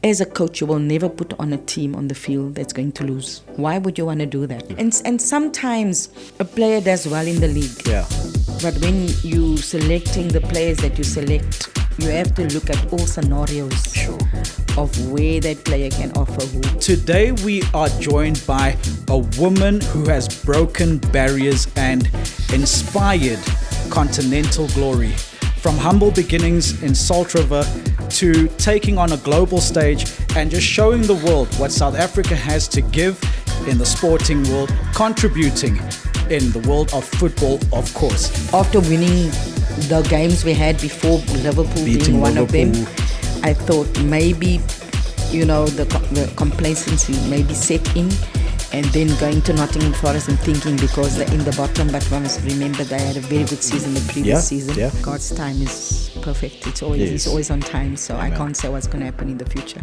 as a coach, you will never put on a team on the field that's going to lose. Why would you want to do that? And sometimes a player does well in the league. Yeah. But when you selecting the players that you select, you have to look at all scenarios of where that player can offer who. Today we are joined by a woman who has broken barriers and inspired continental glory. From humble beginnings in Salt River to taking on a global stage and just showing the world what South Africa has to give in the sporting world, contributing in the world of football, of course. After winning the games we had before, Liverpool being one of them, I thought maybe, the complacency maybe set in, and then going to Nottingham Forest and thinking because they're in the bottom, but one must remember they had a very good season the previous season. Yeah. God's time is perfect. It's always He's always on time, so Amen. I can't say what's going to happen in the future.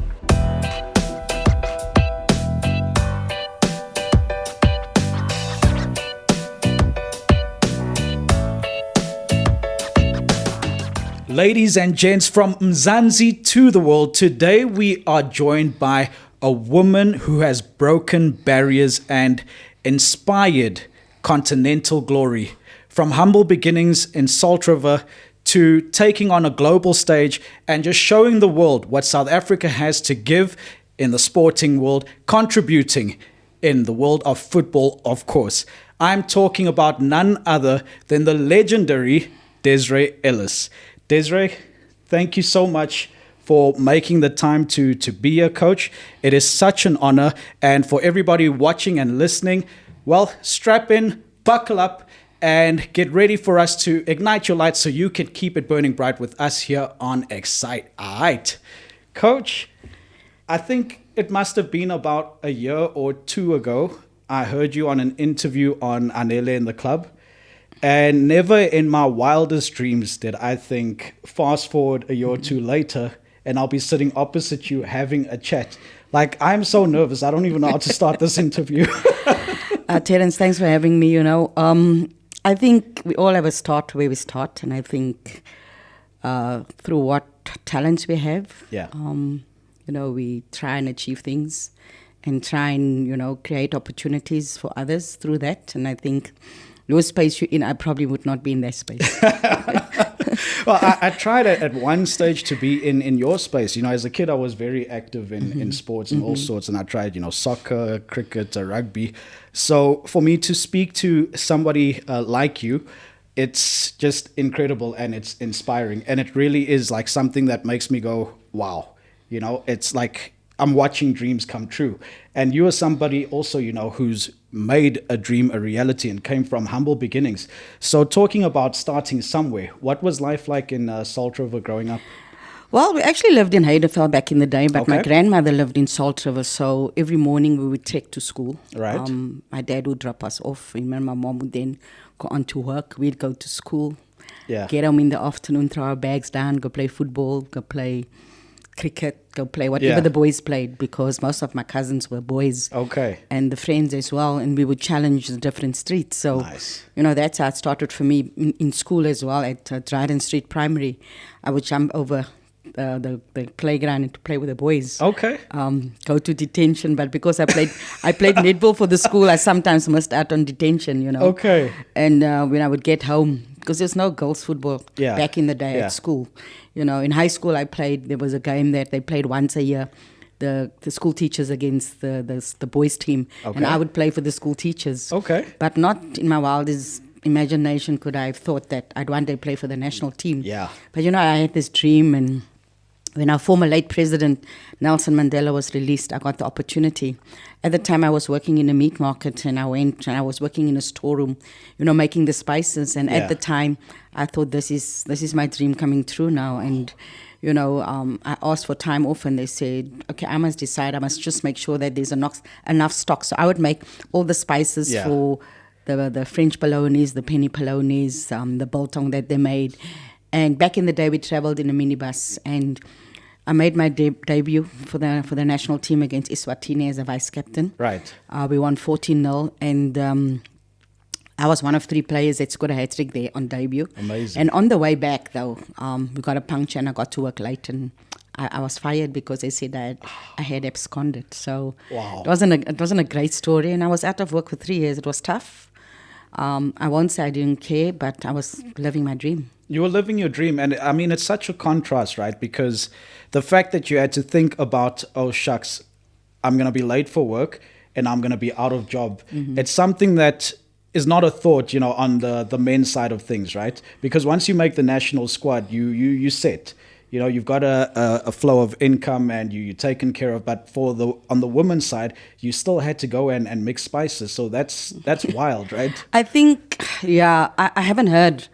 Ladies and gents, from Mzansi to the world, today we are joined by a woman who has broken barriers and inspired continental glory. From humble beginnings in Salt River to taking on a global stage and just showing the world what South Africa has to give in the sporting world, contributing in the world of football, of course. I'm talking about none other than the legendary Desiree Ellis. Desiree, thank you so much for making the time to be a coach. It is such an honor. And for everybody watching and listening, well, strap in, buckle up, and get ready for us to ignite your light so you can keep it burning bright with us here on EXC-i8. Coach, I think it must have been about a year or two ago, I heard you on an interview on Anele in the club. And never in my wildest dreams did I think, fast forward a year or two later, and I'll be sitting opposite you having a chat. Like, I'm so nervous. I don't even know how to start this interview. Terence, thanks for having me. I think we all have a start where we start. And I think through what talents we have, we try and achieve things and try and, create opportunities for others through that. And I think your space you're in, I probably would not be in that space. Well, I tried at one stage to be in your space. As a kid, I was very active in sports and all sorts. And I tried, soccer, cricket, rugby. So for me to speak to somebody like you, it's just incredible and it's inspiring. And it really is like something that makes me go, wow. It's like I'm watching dreams come true. And you are somebody also, who's made a dream a reality and came from humble beginnings. So talking about starting somewhere, what was life like in Salt River growing up? Well, we actually lived in Heidelberg back in the day, but my grandmother lived in Salt River, so every morning we would trek to school. Right. My dad would drop us off, and my mom would then go on to work. We'd go to school, get home in the afternoon, throw our bags down, go play football, go play cricket, go play whatever the boys played, because most of my cousins were boys. Okay. And the friends as well, and we would challenge the different streets. So, nice. That's how it started for me in school as well at Dryden Street Primary. I would jump over the playground and to play with the boys. Okay. Go to detention, but because I played netball for the school, I sometimes missed out on detention, Okay. And when I would get home, because there's no girls football back in the day at school. In high school there was a game that they played once a year, the school teachers against the boys team. Okay. And I would play for the school teachers. Okay. But not in my wildest imagination could I have thought that I'd one day play for the national team. Yeah. But I had this dream, and when our former late president, Nelson Mandela, was released, I got the opportunity. At the time, I was working in a meat market, and I went and I was working in a storeroom, making the spices. And at the time, I thought, this is my dream coming true now. And, I asked for time off, and they said, okay, I must decide. I must just make sure that there's enough stock. So I would make all the spices for the French polonies, the penny polonies, the biltong that they made. And back in the day, we traveled in a minibus, and I made my debut for the national team against Eswatini as a vice captain. Right. We won 14-0, and I was one of 3 players that scored a hat-trick there on debut. Amazing. And on the way back, though, we got a puncture, and I got to work late, and I was fired because they said I had absconded. So Wow. it wasn't a great story, and I was out of work for 3 years. It was tough. I won't say I didn't care, but I was living my dream. You were living your dream. And I mean, it's such a contrast, right? Because the fact that you had to think about, oh, shucks, I'm going to be late for work and I'm going to be out of job. It's something that is not a thought, on the men's side of things, right? Because once you make the national squad, you set. You've got a flow of income and you're taken care of. But on the women's side, you still had to go and mix spices. So that's wild, right? I think, I haven't heard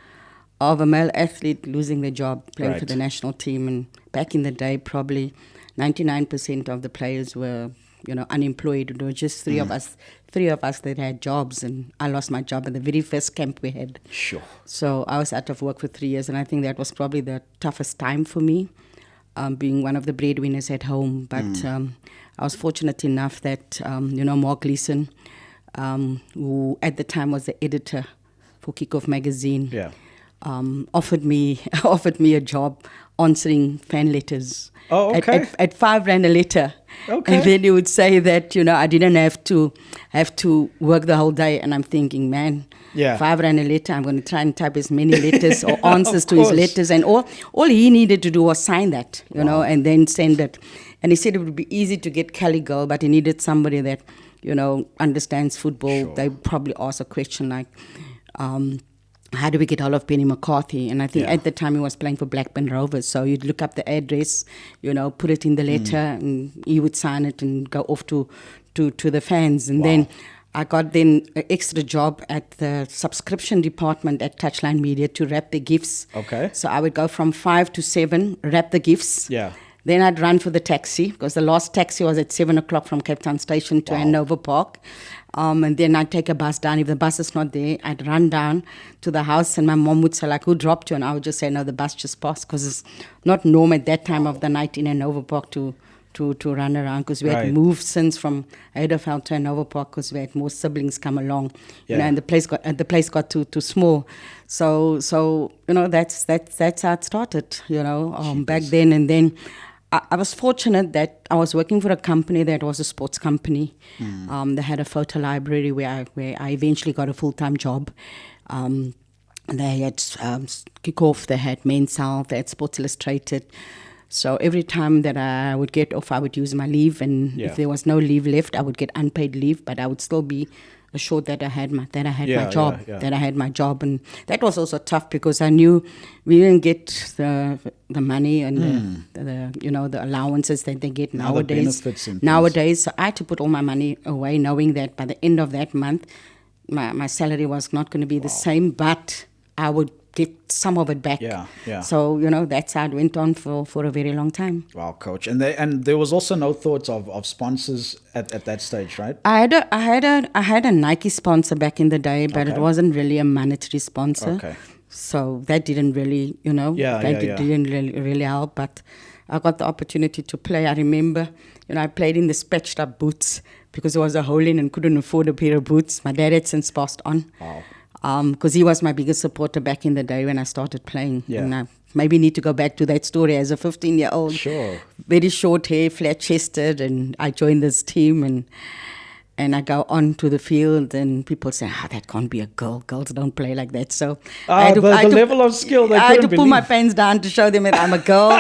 of a male athlete losing their job playing for the national team. And back in the day, probably 99% of the players were, unemployed. There were just three of us that had jobs, and I lost my job at the very first camp we had. Sure. So I was out of work for 3 years, and I think that was probably the toughest time for me, being one of the breadwinners at home. But I was fortunate enough that, Mark Gleason, who at the time was the editor for Kickoff magazine, offered me a job answering fan letters. Oh, okay. At 5 rand a letter. Okay. And then he would say that, I didn't have to work the whole day. And I'm thinking, man, 5 rand a letter, I'm going to try and type as many letters or answers to his letters. And all he needed to do was sign that, and then send it. And he said it would be easy to get Cali Girl, but he needed somebody that, understands football. Sure. They would probably ask a question like, how do we get hold of Penny McCarthy? And I think at the time he was playing for Blackburn Rovers. So you'd look up the address, put it in the letter, and he would sign it and go off to the fans. And then I got an extra job at the subscription department at Touchline Media to wrap the gifts. Okay. So I would go from 5 to 7, wrap the gifts. Yeah. Then I'd run for the taxi, because the last taxi was at 7 o'clock from Cape Town Station to Hanover Park. And then I'd take a bus down. If the bus is not there, I'd run down to the house, and my mom would say, like, who dropped you? And I would just say, no, the bus just passed, because it's not normal at that time of the night in Hanover Park to run around, because we had moved since from Heidelberg to Hanover Park, because we had more siblings come along, and the place got too small. So that's how it started, back then. And then I was fortunate that I was working for a company that was a sports company. They had a photo library where I eventually got a full-time job. They had Kickoff, they had Men's Health, they had Sports Illustrated. So every time that I would get off, I would use my leave, and if there was no leave left, I would get unpaid leave, but I would still be assured that I had my job. And that was also tough, because I knew we didn't get the money and the allowances that they get nowadays. So I had to put all my money away, knowing that by the end of that month, my salary was not going to be the same, but I would get some of it back. So, that's how it went on for a very long time. Wow, Coach. And there was also no thoughts of sponsors at that stage, right? I had a Nike sponsor back in the day, but it wasn't really a monetary sponsor. Okay. So that didn't really, didn't really help. But I got the opportunity to play. I remember, I played in the patched up boots, because there was a hole in and couldn't afford a pair of boots. My dad had since passed on. Wow. Because he was my biggest supporter back in the day when I started playing. Yeah. And I maybe need to go back to that story as a 15-year-old. Sure. Very short hair, flat-chested, and I joined this team, and I go on to the field, and people say, that can't be a girl. Girls don't play like that. So I had to, level of skill, I had to pull my pants down to show them that I'm a girl.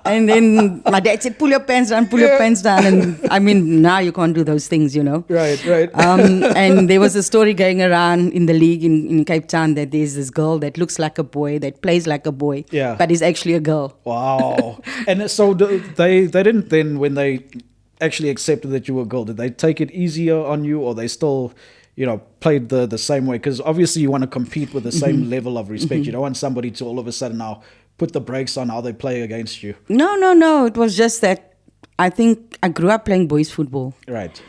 And then my dad said, pull your pants down. And I mean, now you can't do those things, Right. And there was a story going around in the league in Cape Town that there's this girl that looks like a boy, that plays like a boy, but is actually a girl. Wow. And so they didn't then, when they actually accepted that you were a girl, did they take it easier on you, or they still, played the same way? Because obviously you want to compete with the same level of respect. You don't want somebody to all of a sudden now put the brakes on how they play against you. No. It was just that I think I grew up playing boys football. Right.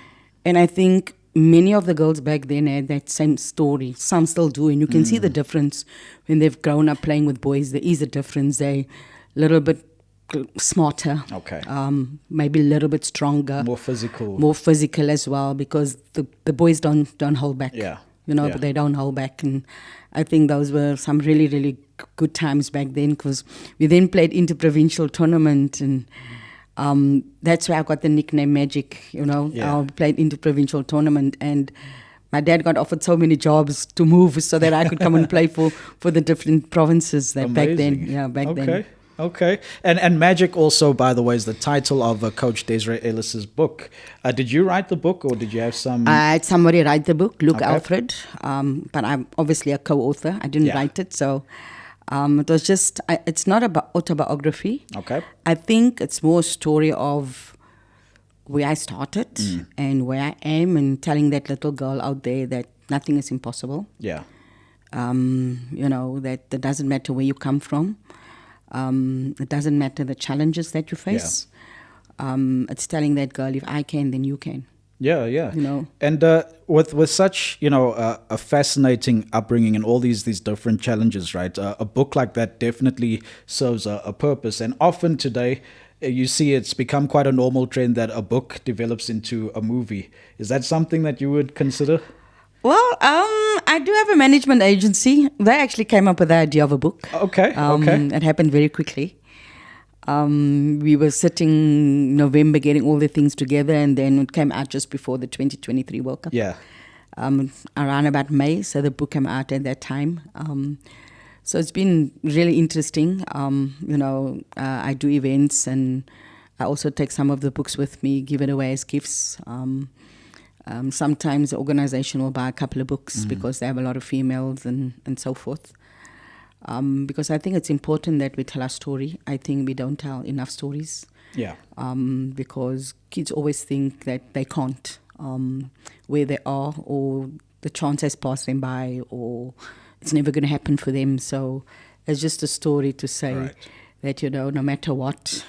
And I think many of the girls back then had that same story. Some still do. And you can see the difference when they've grown up playing with boys. There is a difference. They're a little bit smarter. Okay. Maybe a little bit stronger. More physical as well, because the boys don't hold back. Yeah. but they don't hold back. And I think those were some really, really good times back then, because we then played inter-provincial tournament, and that's where I got the nickname Magic, I played inter-provincial tournament, and my dad got offered so many jobs to move so that I could come and play for the different provinces back then. Yeah, back then. Okay. And Magic also, by the way, is the title of Coach Desiree Ellis's book. Did you write the book, or did you have some... I had somebody write the book, Luke Alfred, but I'm obviously a co-author. I didn't write it, so it was just... it's not about autobiography. Okay. I think it's more a story of where I started and where I am, and telling that little girl out there that nothing is impossible. Yeah. That it doesn't matter where you come from. It doesn't matter the challenges that you face. It's telling that girl, if I can, then you can. Yeah. And with such, a fascinating upbringing and all these different challenges, right? A book like that definitely serves a purpose. And often today, you see it's become quite a normal trend that a book develops into a movie. Is that something that you would consider? Well, I do have a management agency. They actually came up with the idea of a book. Okay. It happened very quickly. We were sitting November getting all the things together, and then it came out just before the 2023 World Cup. Yeah. Around about May, so the book came out at that time. So it's been really interesting. I do events, and I also take some of the books with me, give it away as gifts. Sometimes the organization will buy a couple of books because they have a lot of females and so forth. Because I think it's important that we tell our story. I think we don't tell enough stories. Yeah. Because kids always think that they can't, where they are, or the chance has passed them by, or it's never going to happen for them. So it's just a story to say that, no matter what,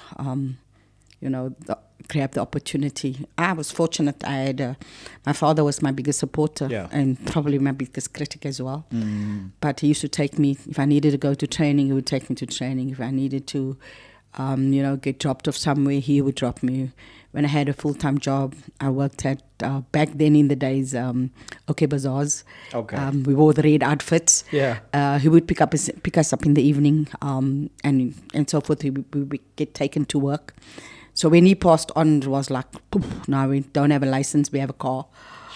grab the opportunity. I was fortunate. I had my father was my biggest supporter and probably my biggest critic as well. But he used to take me, if I needed to go to training, he would take me to training. If I needed to, get dropped off somewhere, he would drop me. When I had a full-time job, I worked at, back then in the days, OK Bazaars. Okay. We wore the red outfits. Yeah. He would pick us up in the evening and so forth. We would get taken to work. So when he passed on, it was like, poof, now we don't have a license, we have a car.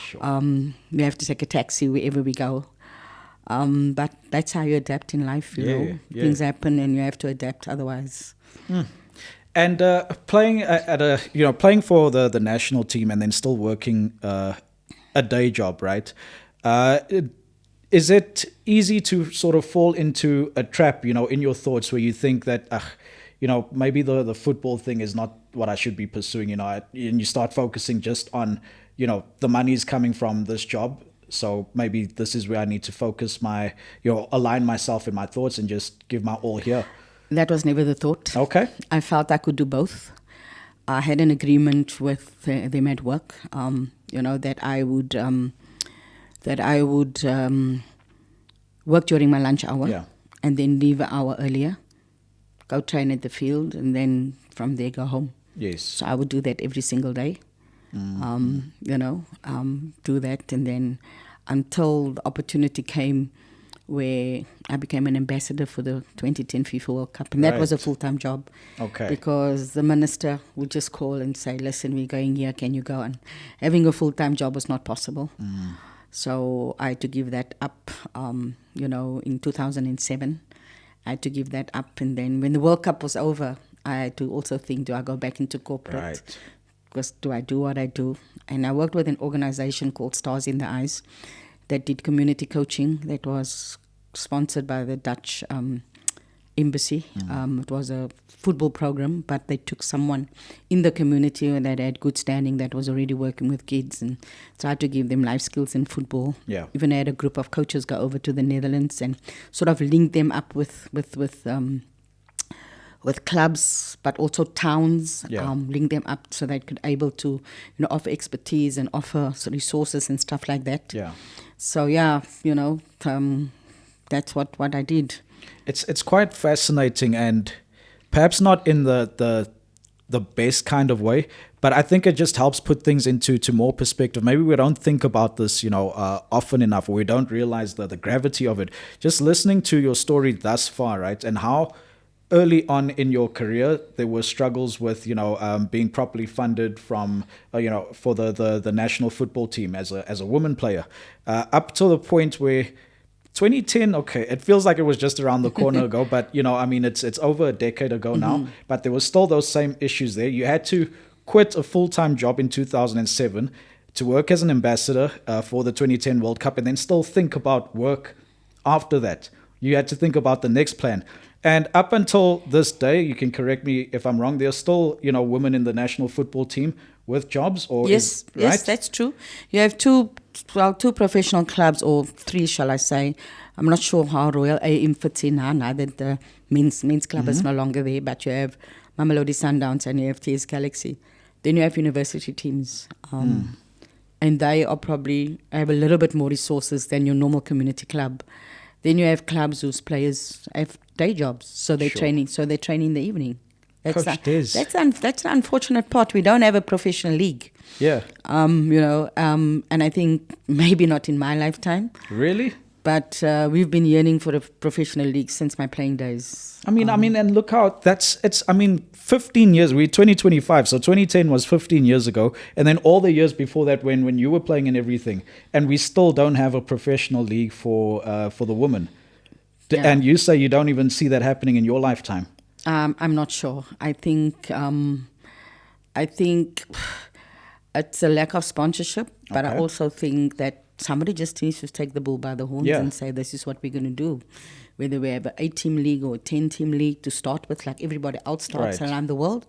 Sure. We have to take a taxi wherever we go. But that's how you adapt in life, you know. Yeah. Things happen and you have to adapt otherwise. And playing playing for the national team and then still working a day job, right? Is it easy to sort of fall into a trap, in your thoughts where you think that, maybe the football thing is not what I should be pursuing, and you start focusing just on, the money's coming from this job. So maybe this is where I need to focus my, align myself in my thoughts and just give my all here. That was never the thought. Okay. I felt I could do both. I had an agreement with them at work, that I would work during my lunch hour and then leave an hour earlier, go train at the field, and then from there go home. Yes. So I would do that every single day. Do that, and then until the opportunity came where I became an ambassador for the 2010 FIFA World Cup, and that was a full-time job. Okay. Because the minister would just call and say, listen, we're going here, can you go? And having a full-time job was not possible. So I had to give that up, in 2007. I had to give that up, and then when the World Cup was over, I had to also think, do I go back into corporate? Right. Because do I do what I do? And I worked with an organization called Stars in the Eyes that did community coaching that was sponsored by the Dutch embassy. It was a football program, but they took someone in the community that had good standing that was already working with kids and tried to give them life skills in football. Yeah. Even I had a group of coaches go over to the Netherlands and sort of link them up with clubs, but also towns, link them up so they could able to, offer expertise and offer resources and stuff like that. Yeah. So that's what I did. It's quite fascinating, and perhaps not in the best kind of way, But I think it just helps put things into more perspective. Maybe we don't think about this, often enough, or we don't realize the gravity of it. Just listening to your story thus far, right, and how early on in your career there were struggles with, being properly funded from, for the national football team as a woman player, up to the point where 2010, okay, it feels like it was just around the corner ago, but it's over a decade ago now. But there was still those same issues there. You had to quit a full-time job in 2007 to work as an ambassador for the 2010 World Cup, and then still think about work after that. You had to think about the next plan. And up until this day, you can correct me if I'm wrong, there's still, women in the national football team with jobs, or yes, that's true. You have two professional clubs, or three, shall I say. I'm not sure how Royal AM fits in now that the men's club is no longer there, but you have Mamelodi Sundowns and you have TS Galaxy. Then you have university teams, and they are probably have a little bit more resources than your normal community club. Then you have clubs whose players have day jobs, so they're training. So they train in the evening. That's the unfortunate part. We don't have a professional league. Yeah. And I think maybe not in my lifetime. Really? But we've been yearning for a professional league since my playing days. And look how 15 years, we're 2025, so 2010 was 15 years ago, and then all the years before that when you were playing and everything, and we still don't have a professional league for the women. Yeah. And you say you don't even see that happening in your lifetime. I'm not sure. I think it's a lack of sponsorship, but I also think that somebody just needs to take the bull by the horns and say, this is what we're going to do. Whether we have an 8-team league or a 10-team league to start with, like everybody else starts around the world.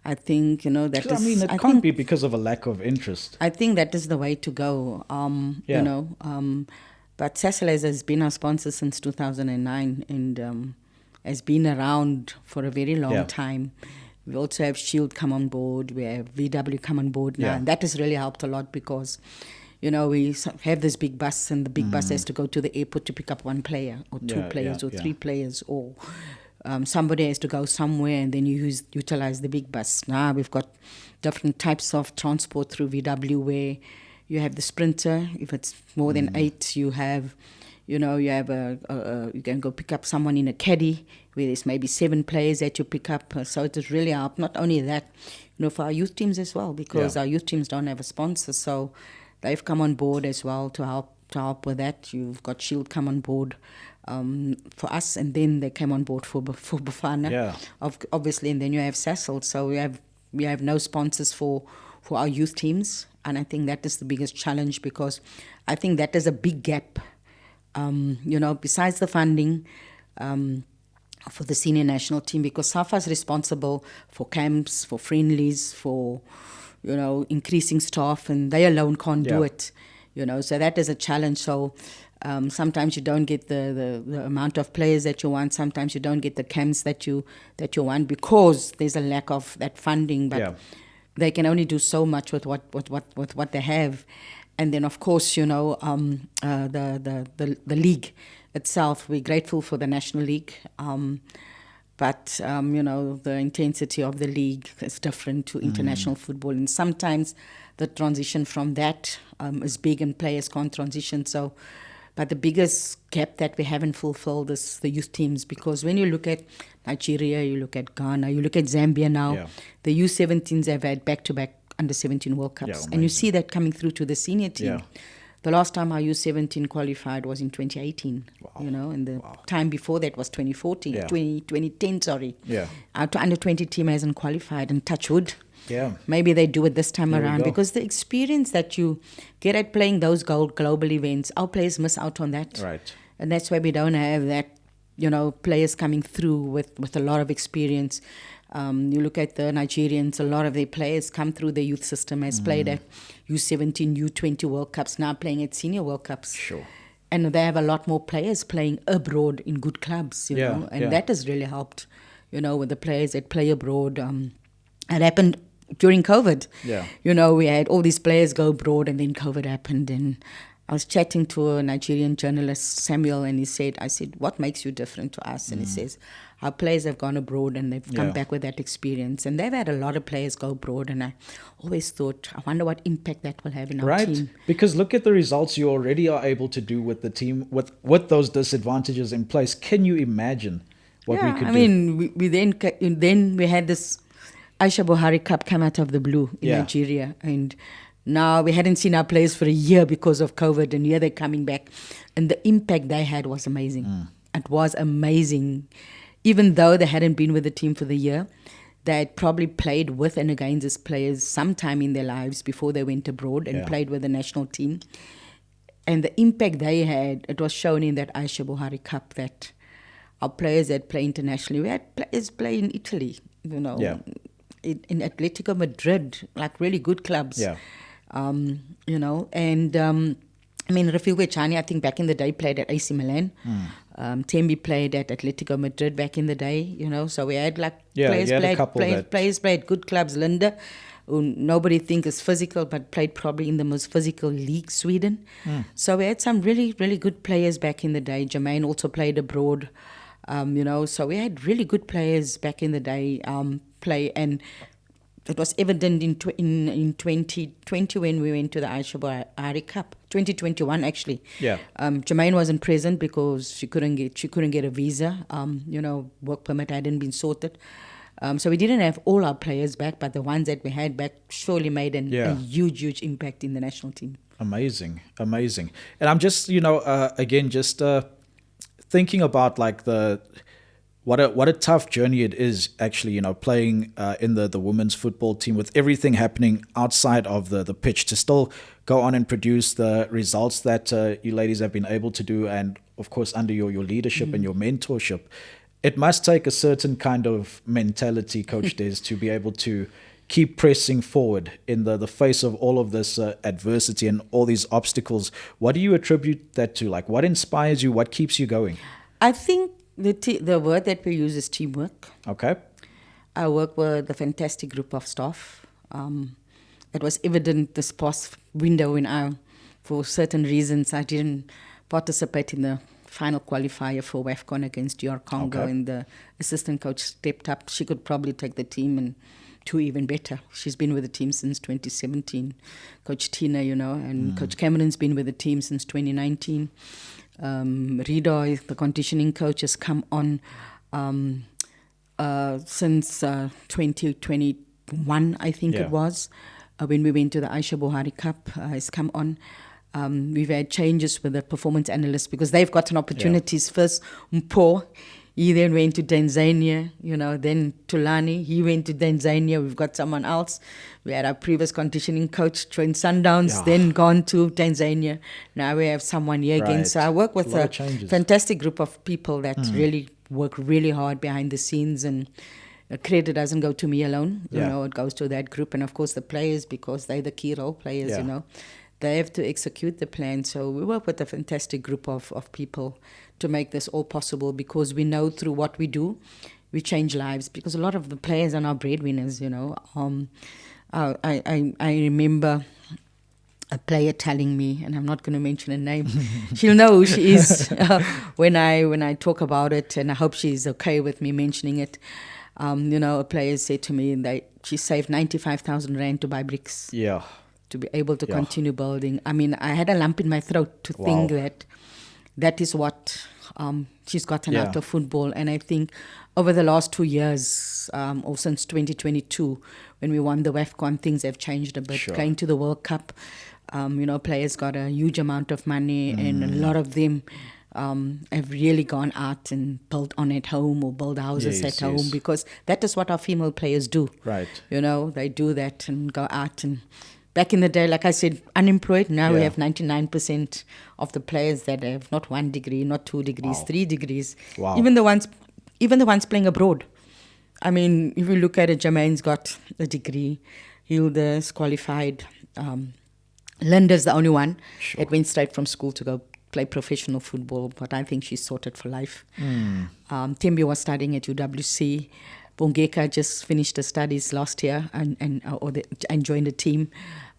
I think, that is... it can't be because of a lack of interest. I think that is the way to go, But Sassela's has been our sponsor since 2009 and has been around for a very long time. We also have Shield come on board. We have VW come on board now. And that has really helped a lot because... we have this big bus, and the big bus has to go to the airport to pick up one player or two players or three players, or somebody has to go somewhere, and then you utilize the big bus. Now we've got different types of transport through VW where you have the Sprinter. If it's more than 8, you have, you can go pick up someone in a caddy where there's maybe 7 players that you pick up. So it has really helped. Not only that, for our youth teams as well, because our youth teams don't have a sponsor. So they've come on board as well to help with that. You've got Shield come on board for us, and then they came on board for Bafana, obviously, and then you have Sassel. So we have no sponsors for our youth teams, and I think that is the biggest challenge because I think that is a big gap. Besides the funding for the senior national team, because SAFA is responsible for camps, for friendlies, for increasing staff, and they alone can't do it, so that is a challenge. So sometimes you don't get the amount of players that you want. Sometimes you don't get the camps that you want because there's a lack of that funding, but they can only do so much with what they have. And then, of course, the league itself, we're grateful for the National League, but, the intensity of the league is different to international football. And sometimes the transition from that is big and players can't transition. So, but the biggest gap that we haven't fulfilled is the youth teams, because when you look at Nigeria, you look at Ghana, you look at Zambia now, the U17s have had back-to-back under-17 World Cups. And you see that coming through to the senior team. The last time our U17 qualified was in 2018, and the time before that was 2010, sorry. Our under-20 team hasn't qualified, and touch wood. Maybe they do it this time around, because the experience that you get at playing those global events, our players miss out on that. Right. And that's why we don't have that, players coming through with a lot of experience. You look at the Nigerians, a lot of their players come through the youth system, has played at U17, U20 World Cups, now playing at senior World Cups. Sure. And they have a lot more players playing abroad in good clubs, know, and that has really helped, with the players that play abroad. It happened during COVID. We had all these players go abroad, and then COVID happened, and I was chatting to a Nigerian journalist, Samuel, and I said, what makes you different to us? And he says, our players have gone abroad and they've come back with that experience. And they've had a lot of players go abroad. And I always thought, I wonder what impact that will have in our team. Because look at the results you already are able to do with the team, with those disadvantages in place. Can you imagine what we could do? I mean, we then we had this Aisha Buhari Cup come out of the blue in Nigeria. And now we hadn't seen our players for a year because of COVID, and here they're coming back. And the impact they had was amazing. It was amazing. Even though they hadn't been with the team for the year, they had probably played with and against these players sometime in their lives before they went abroad and played with the national team. And the impact they had, it was shown in that Aisha Buhari Cup that our players that play internationally, we had players play in Italy, in Atletico Madrid, like really good clubs. I mean, Rafiq Chani, I think back in the day played at AC Milan. Tembi played at Atletico Madrid back in the day, so we had players played good clubs. Linda, who nobody think is physical, but played probably in the most physical league, Sweden. So we had some really, really good players back in the day. Jermaine also played abroad, so we had really good players back in the day play, and it was evident in 2020 when we went to the Aisha Buhari Cup. 2021 actually. Jermaine wasn't present because she couldn't get a visa. Work permit hadn't been sorted. So we didn't have all our players back, but the ones that we had back surely made a huge impact in the national team. Amazing. And I'm just, thinking about like what a tough journey it is actually, playing in the women's football team with everything happening outside of the pitch, to still go on and produce the results that you ladies have been able to do, and of course under your leadership and your mentorship. It must take a certain kind of mentality, Coach Des, to be able to keep pressing forward in the face of all of this adversity and all these obstacles. What do you attribute that to? Like, what inspires you? What keeps you going? I think the word that we use is teamwork. Okay. I work with a fantastic group of staff. It was evident this past window when for certain reasons, I didn't participate in the final qualifier for WAFCON against DR Congo, and the assistant coach stepped up. She could probably take the team and do even better. She's been with the team since 2017. Coach Tina, and Coach Cameron's been with the team since 2019. Rido, the conditioning coach, has come on since 2021, I think it was, when we went to the Aisha Buhari Cup, has come on. We've had changes with the performance analysts because they've gotten opportunities. First, Mpo, he then went to Tanzania, then Tulani, he went to Tanzania. We've got someone else. We had our previous conditioning coach, trained Sundowns, then gone to Tanzania. Now we have someone here again. So I work with a fantastic group of people that really work really hard behind the scenes, and credit doesn't go to me alone. It goes to that group, and of course the players, because they're the key role players, They have to execute the plan. So we work with a fantastic group of people to make this all possible, because we know through what we do, we change lives, because a lot of the players are now breadwinners, I remember a player telling me, and I'm not going to mention her name, she'll know who she is when I talk about it, and I hope she's okay with me mentioning it. A player said to me that she saved 95,000 rand to buy bricks. To be able to continue building. I mean, I had a lump in my throat to think that is what she's gotten out of football. And I think over the last 2 years, or since 2022, when we won the WAFCON, things have changed a bit. Going to the World Cup, players got a huge amount of money, and a lot of them have really gone out and built on at home or build houses at home, because that is what our female players do. Right. They do that and go out. And back in the day, like I said, unemployed. Now we have 99% of the players that have not 1 degree, not 2 degrees, 3 degrees. Wow. Even the ones playing abroad. I mean, if you look at it, Jermaine's got a degree. Hilda's qualified. Linda's the only one that went straight from school to go play professional football, but I think she's sorted for life. Tembi was studying at UWC. Bongeka just finished her studies last year and joined the team.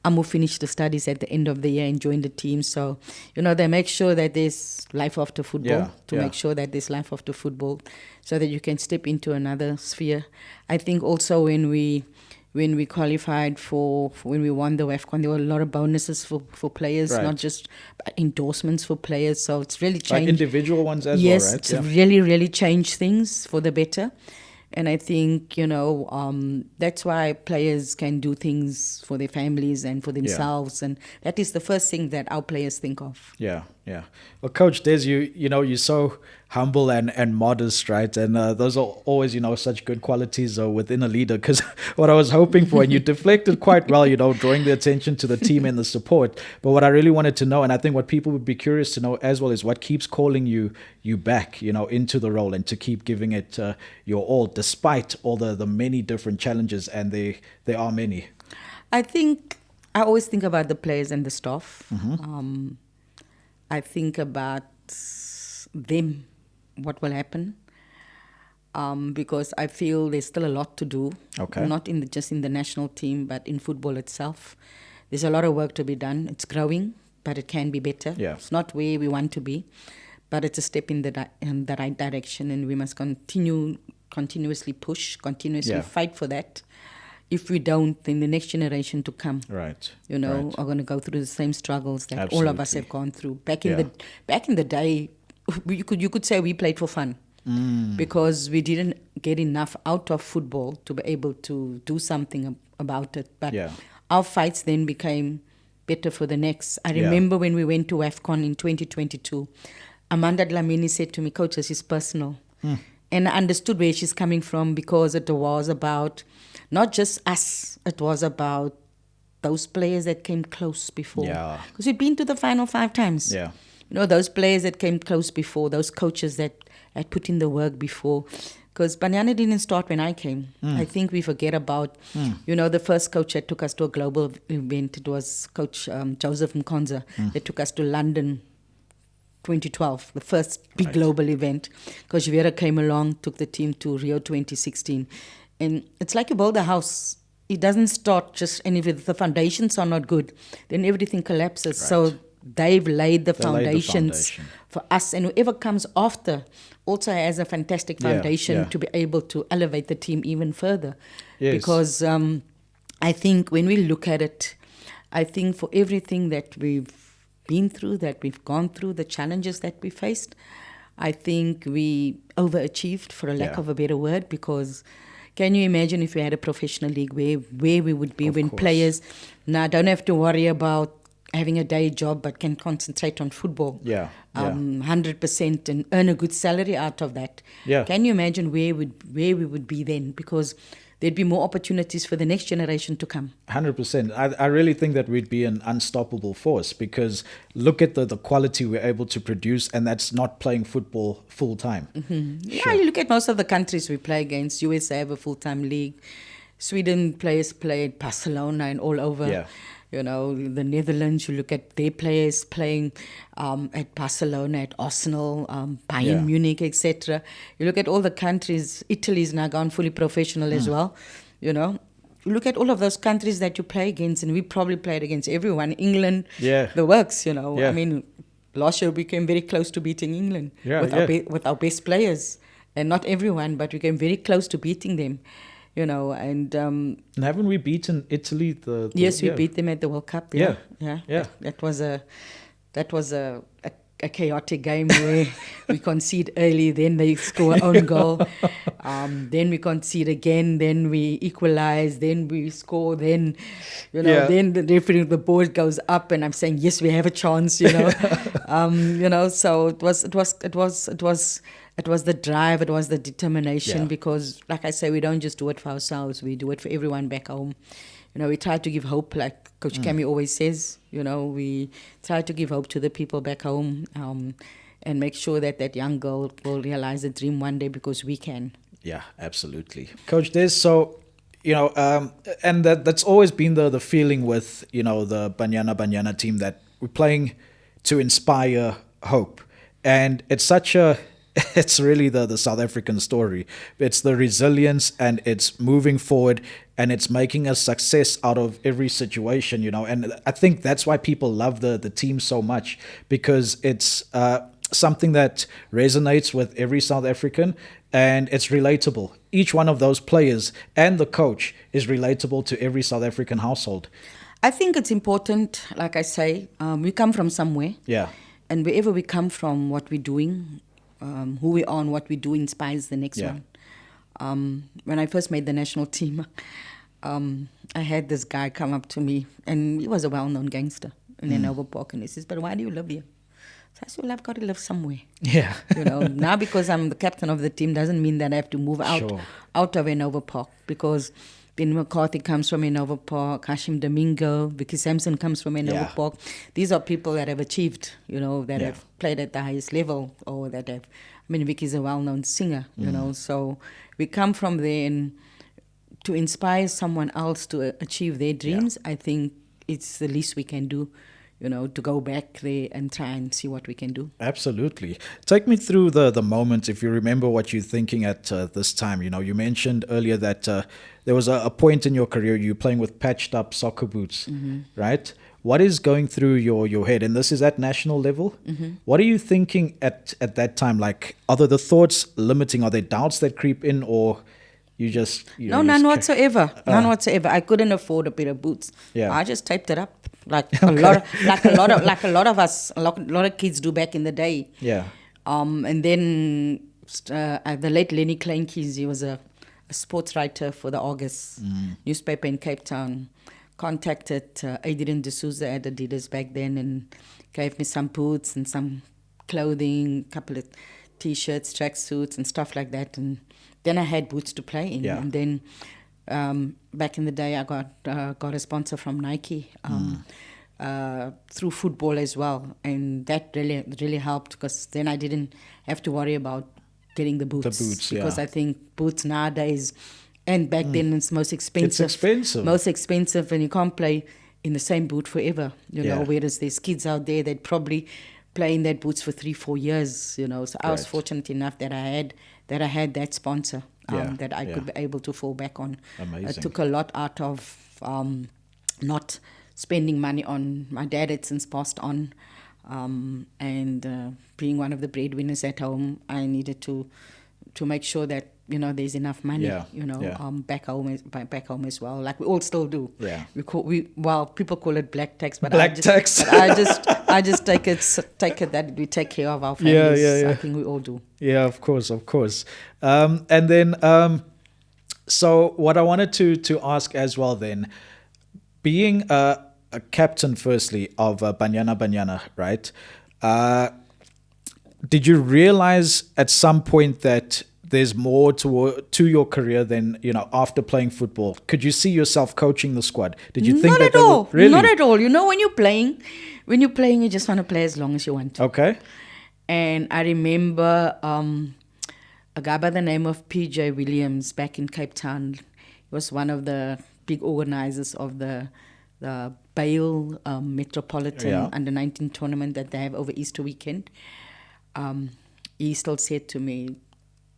Amu finished the studies at the end of the year and joined the team. So, they make sure that there's life after football, make sure that there's life after football so that you can step into another sphere. I think also when we qualified when we won the WAFCON, there were a lot of bonuses for players, not just endorsements for players. So it's really changed. Like individual ones as well, right? Yes, it's really, really changed things for the better. And I think, that's why players can do things for their families and for themselves. And that is the first thing that our players think of. Yeah. Well, Coach Des, you're so humble and modest, right? And those are always, such good qualities within a leader. Because what I was hoping for, and you deflected quite well, drawing the attention to the team and the support. But what I really wanted to know, and I think what people would be curious to know as well, is what keeps calling you back, into the role and to keep giving it your all, despite all the many different challenges, and there are many. I always think about the players and the staff. Mm-hmm. I think about them, what will happen, because I feel there's still a lot to do. Okay. Not just in the national team, but in football itself. There's a lot of work to be done. It's growing, but it can be better. Yeah. It's not where we want to be, but it's a step in the right direction, and we must continuously push, fight for that. If we don't, then the next generation to come, are going to go through the same struggles that Absolutely. all of us have gone through. Back in the day, you could say we played for fun, because we didn't get enough out of football to be able to do something about it. But our fights then became better for the next. I remember when we went to WAFCON in 2022, Amanda Dlamini said to me, "Coach, this is personal." And I understood where she's coming from, because it was about not just us, it was about those players that came close before. Yeah. Because we'd been to the final 5 times. Yeah. Those players that came close before, those coaches that had put in the work before. Because Banyana didn't start when I came. I think we forget about, the first coach that took us to a global event. It was Coach Joseph Mkonza that took us to London 2012, the first big global event. Coach Vera came along, took the team to Rio 2016. And it's like you build a house. It doesn't start just, and if the foundations are not good, then everything collapses. Right. So they've laid the foundations for us. And whoever comes after also has a fantastic foundation to be able to elevate the team even further. Yes. Because I think when we look at it, I think for everything that we've been through, that we've gone through, the challenges that we faced, I think we overachieved, for a lack of a better word, because can you imagine if we had a professional league where we would be when players now don't have to worry about having a day job but can concentrate on football 100% and earn a good salary out of that. Can you imagine where we would be then? Because there'd be more opportunities for the next generation to come. 100%. I really think that we'd be an unstoppable force, because look at the quality we're able to produce, and that's not playing football full time. Mm-hmm. Sure. You look at most of the countries we play against. USA have a full-time league. Sweden players play at Barcelona and all over. The Netherlands, you look at their players playing at Barcelona, at Arsenal, Bayern Munich, etc. You look at all the countries. Italy's now gone fully professional as well. You look at all of those countries that you play against, and we probably played against everyone. England, the works, I mean, last year we came very close to beating England with our best players. And not everyone, but we came very close to beating them. And haven't we beaten Italy? Yes, we beat them at the World Cup. That was a chaotic game where we concede early, then they score own goal, then we concede again, then we equalize, then we score, then then the referee, the board goes up, and I'm saying yes, we have a chance. So it was the drive, it was the determination, because, like I say, we don't just do it for ourselves, we do it for everyone back home. We try to give hope, like Coach Cami always says, we try to give hope to the people back home, and make sure that young girl will realize a dream one day, because we can. Yeah, absolutely. Coach, there's and that's always been the feeling with, the Banyana Banyana team, that we're playing to inspire hope. And it's such a it's really the South African story. It's the resilience, and it's moving forward, and it's making a success out of every situation, And I think that's why people love the team so much, because it's something that resonates with every South African, and it's relatable. Each one of those players and the coach is relatable to every South African household. I think it's important, like I say, we come from somewhere. Yeah. And wherever we come from, what we're doing, who we are and what we do inspires the next one. When I first made the national team, I had this guy come up to me, and he was a well-known gangster in Hanover Park, and he says, "But why do you live here?" So I said, "Well, I've got to live somewhere." Yeah. Now because I'm the captain of the team doesn't mean that I have to move out of Hanover Park, because Ben McCarthy comes from Hanover Park, Hashim Domingo, Vicky Sampson comes from Hanover Park. These are people that have achieved, that have played at the highest level, or that have, Vicky's a well-known singer, so we come from there, and to inspire someone else to achieve their dreams, I think it's the least we can do, to go back there and try and see what we can do. Absolutely. Take me through the moment, if you remember what you're thinking at this time. You mentioned earlier that there was a point in your career you playing with patched up soccer boots, right? What is going through your head? And this is at national level. What are you thinking at that time? Like, are the thoughts limiting? Are there doubts that creep in, or you just... No, none whatsoever. None whatsoever. I couldn't afford a pair of boots. I just taped it up. Like a lot of kids do back in the day. And then the late Lenny Kleinkies, he was a sports writer for the Argus newspaper in Cape Town, contacted Adrian D'Souza at Adidas back then, and gave me some boots and some clothing, a couple of T-shirts, tracksuits and stuff like that. And then I had boots to play in. And then back in the day, I got a sponsor from Nike through football as well, and that really helped, because then I didn't have to worry about getting the boots. Because I think boots nowadays, and back then, it's most expensive. It's expensive. Most expensive, and you can't play in the same boot forever. Whereas there's kids out there that probably play in that boots for 3-4 years. So I was fortunate enough that I had that sponsor that I could be able to fall back on. Amazing. It took a lot out of not spending money on. My dad had since passed on, and being one of the breadwinners at home, I needed to make sure that there's enough money back home as well, like we all still do. People call it black tax, but I just take it that we take care of our families. I think we all do. Of course. And then so what I wanted to ask as well, then, being a captain firstly of Banyana Banyana, right? Did you realize at some point that there's more to your career than, after playing football? Could you see yourself coaching the squad? Did you think not that? At all. Really? Not at all. When you're playing, you just want to play as long as you want to. Okay. And I remember a guy by the name of PJ Williams back in Cape Town. He was one of the big organizers of the Bale Metropolitan Under-19 tournament that they have over Easter weekend. He still said to me,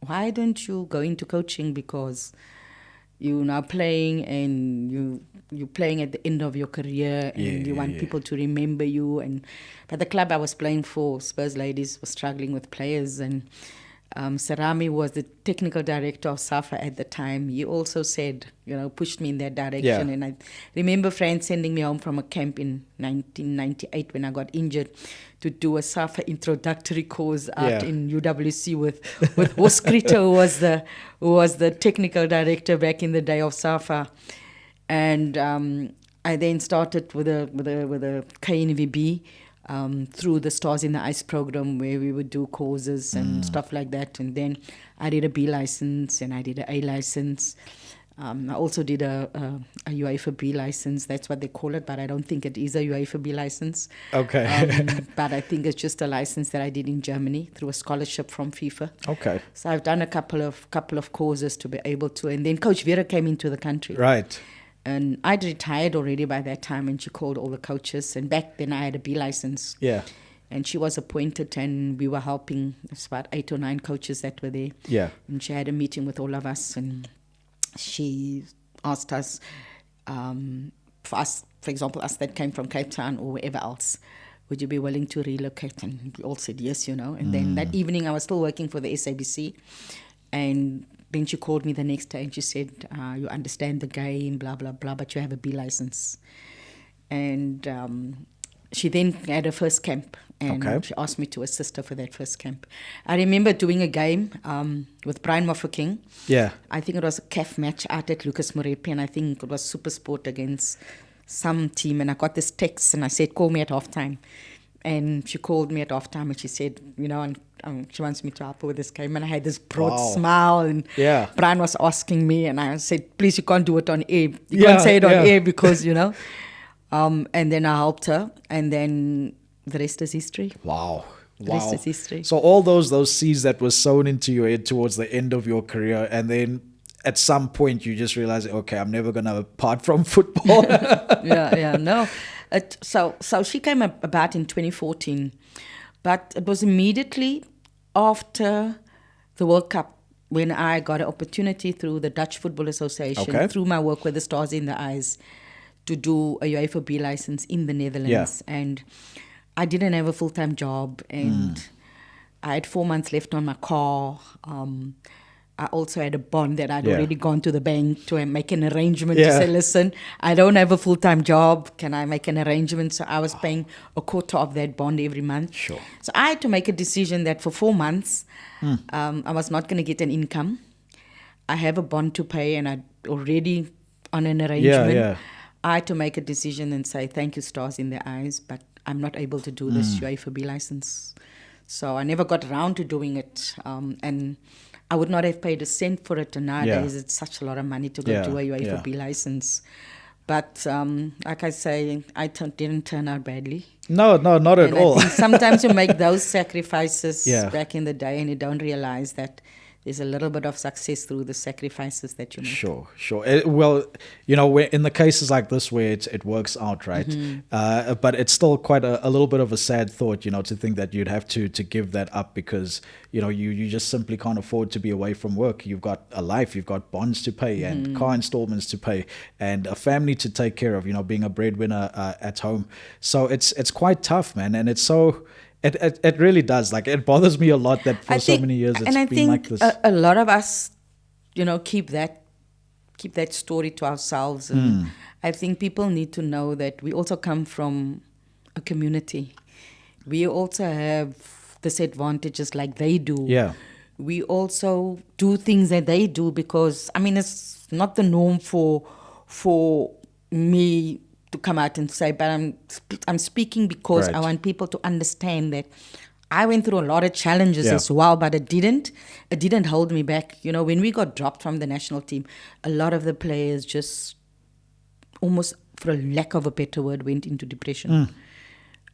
"Why don't you go into coaching, because you're now playing, and you're playing at the end of your career, and you want people to remember you." But the club I was playing for, Spurs Ladies, was struggling with players, and Sarami was the technical director of SAFA at the time. He also said, pushed me in that direction. And I remember friends sending me home from a camp in 1998 when I got injured to do a SAFA introductory course out in UWC with Oskrita, who was the technical director back in the day of SAFA. And I then started with a KNVB. Through the Stars in the Ice program, where we would do courses and stuff like that. And then I did a B license, and I did an A license. I also did a UEFA B license. That's what they call it, but I don't think it is a UEFA B license. Okay. But I think it's just a license that I did in Germany through a scholarship from FIFA. Okay. So I've done a couple of courses to be able to. And then Coach Vera came into the country. Right. And I'd retired already by that time, and she called all the coaches. And back then I had a B license. Yeah. And she was appointed, and we were helping. It's about 8 or 9 coaches that were there. Yeah. And she had a meeting with all of us, and she asked us, for us, for example, us that came from Cape Town or wherever else, would you be willing to relocate? And we all said yes, And then that evening I was still working for the SABC. And then she called me the next day and she said, you understand the game, blah, blah, blah, but you have a B license. And she then had her first camp. And she asked me to assist her for that first camp. I remember doing a game with Brian Mofokeng. Yeah. I think it was a CAF match out at Lucas Morepi, and I think it was Super Sport against some team. And I got this text, and I said, call me at halftime. And she called me at halftime, and she said, and she wants me to help her with this game. And I had this broad smile, and Brian was asking me, and I said, please, you can't do it on air. You can't say it on air because, and then I helped her, and then the rest is history. Wow. The rest is history. So all those seeds that were sown into your head towards the end of your career, and then at some point you just realize, okay, I'm never gonna part from football. No. So she came about in 2014, but it was immediately after the World Cup when I got an opportunity through the Dutch Football Association, through my work with the Stars in the Eyes, to do a UEFA B license in the Netherlands. And I didn't have a full-time job, and I had 4 months left on my car. I also had a bond that I'd already gone to the bank to make an arrangement to say, listen, I don't have a full-time job. Can I make an arrangement? So I was paying a quarter of that bond every month. Sure. So I had to make a decision that for 4 months, I was not going to get an income. I have a bond to pay, and I already on an arrangement. I had to make a decision and say, thank you, Stars in the Eyes, but I'm not able to do this UEFA B license. So I never got around to doing it. And I would not have paid a cent for it. And nowadays it's such a lot of money to go do a UEFA B license. But like I say, didn't turn out badly. No, not at all. I think sometimes you make those sacrifices back in the day, and you don't realize that there's a little bit of success through the sacrifices that you make. Sure. Well, in the cases like this where it works out, right? But it's still quite a little bit of a sad thought, to think that you'd have to give that up because, you just simply can't afford to be away from work. You've got a life, you've got bonds to pay and car installments to pay and a family to take care of, being a breadwinner at home. So it's quite tough, man. And it's so... It really does. Like, it bothers me a lot that for so many years it's been like this. A lot of us, keep that story to ourselves. And I think people need to know that we also come from a community. We also have disadvantages like they do. Yeah. We also do things that they do because, it's not the norm for me to come out and say, but I'm speaking because I want people to understand that I went through a lot of challenges as well, but it didn't hold me back. When we got dropped from the national team, a lot of the players just almost, for a lack of a better word, went into depression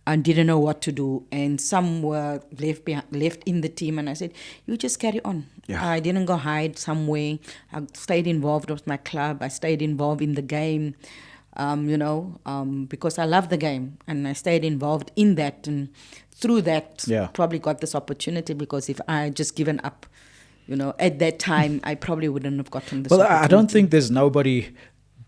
and didn't know what to do. And some were left in the team, and I said, you just carry on. Yeah. I didn't go hide somewhere. I stayed involved with my club. I stayed involved in the game. Because I love the game and I stayed involved in that, and through that probably got this opportunity, because if I had just given up, at that time, I probably wouldn't have gotten this opportunity. I don't think there's nobody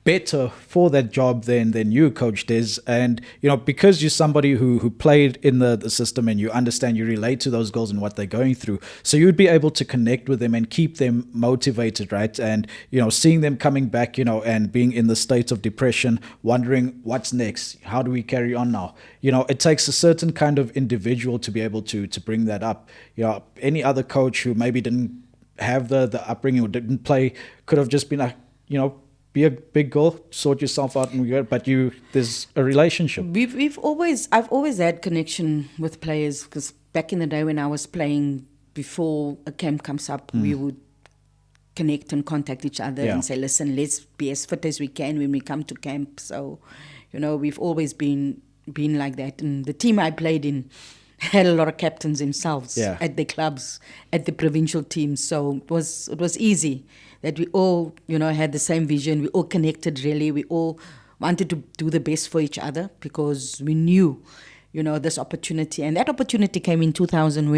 better for that job than you, Coach Des. And, because you're somebody who played in the system and you understand, you relate to those girls and what they're going through. So you'd be able to connect with them and keep them motivated, right? And, seeing them coming back, and being in the state of depression, wondering what's next? How do we carry on now? It takes a certain kind of individual to be able to bring that up. Any other coach who maybe didn't have the upbringing or didn't play could have just been like, be a big girl, sort yourself out, but there's a relationship. I've always had connection with players, because back in the day when I was playing, before a camp comes up, we would connect and contact each other and say, listen, let's be as fit as we can when we come to camp. So, we've always been like that. And the team I played in had a lot of captains themselves at the clubs, at the provincial teams. So it was easy that we all, had the same vision. We all connected, really. We all wanted to do the best for each other, because we knew, this opportunity. And that opportunity came in 2000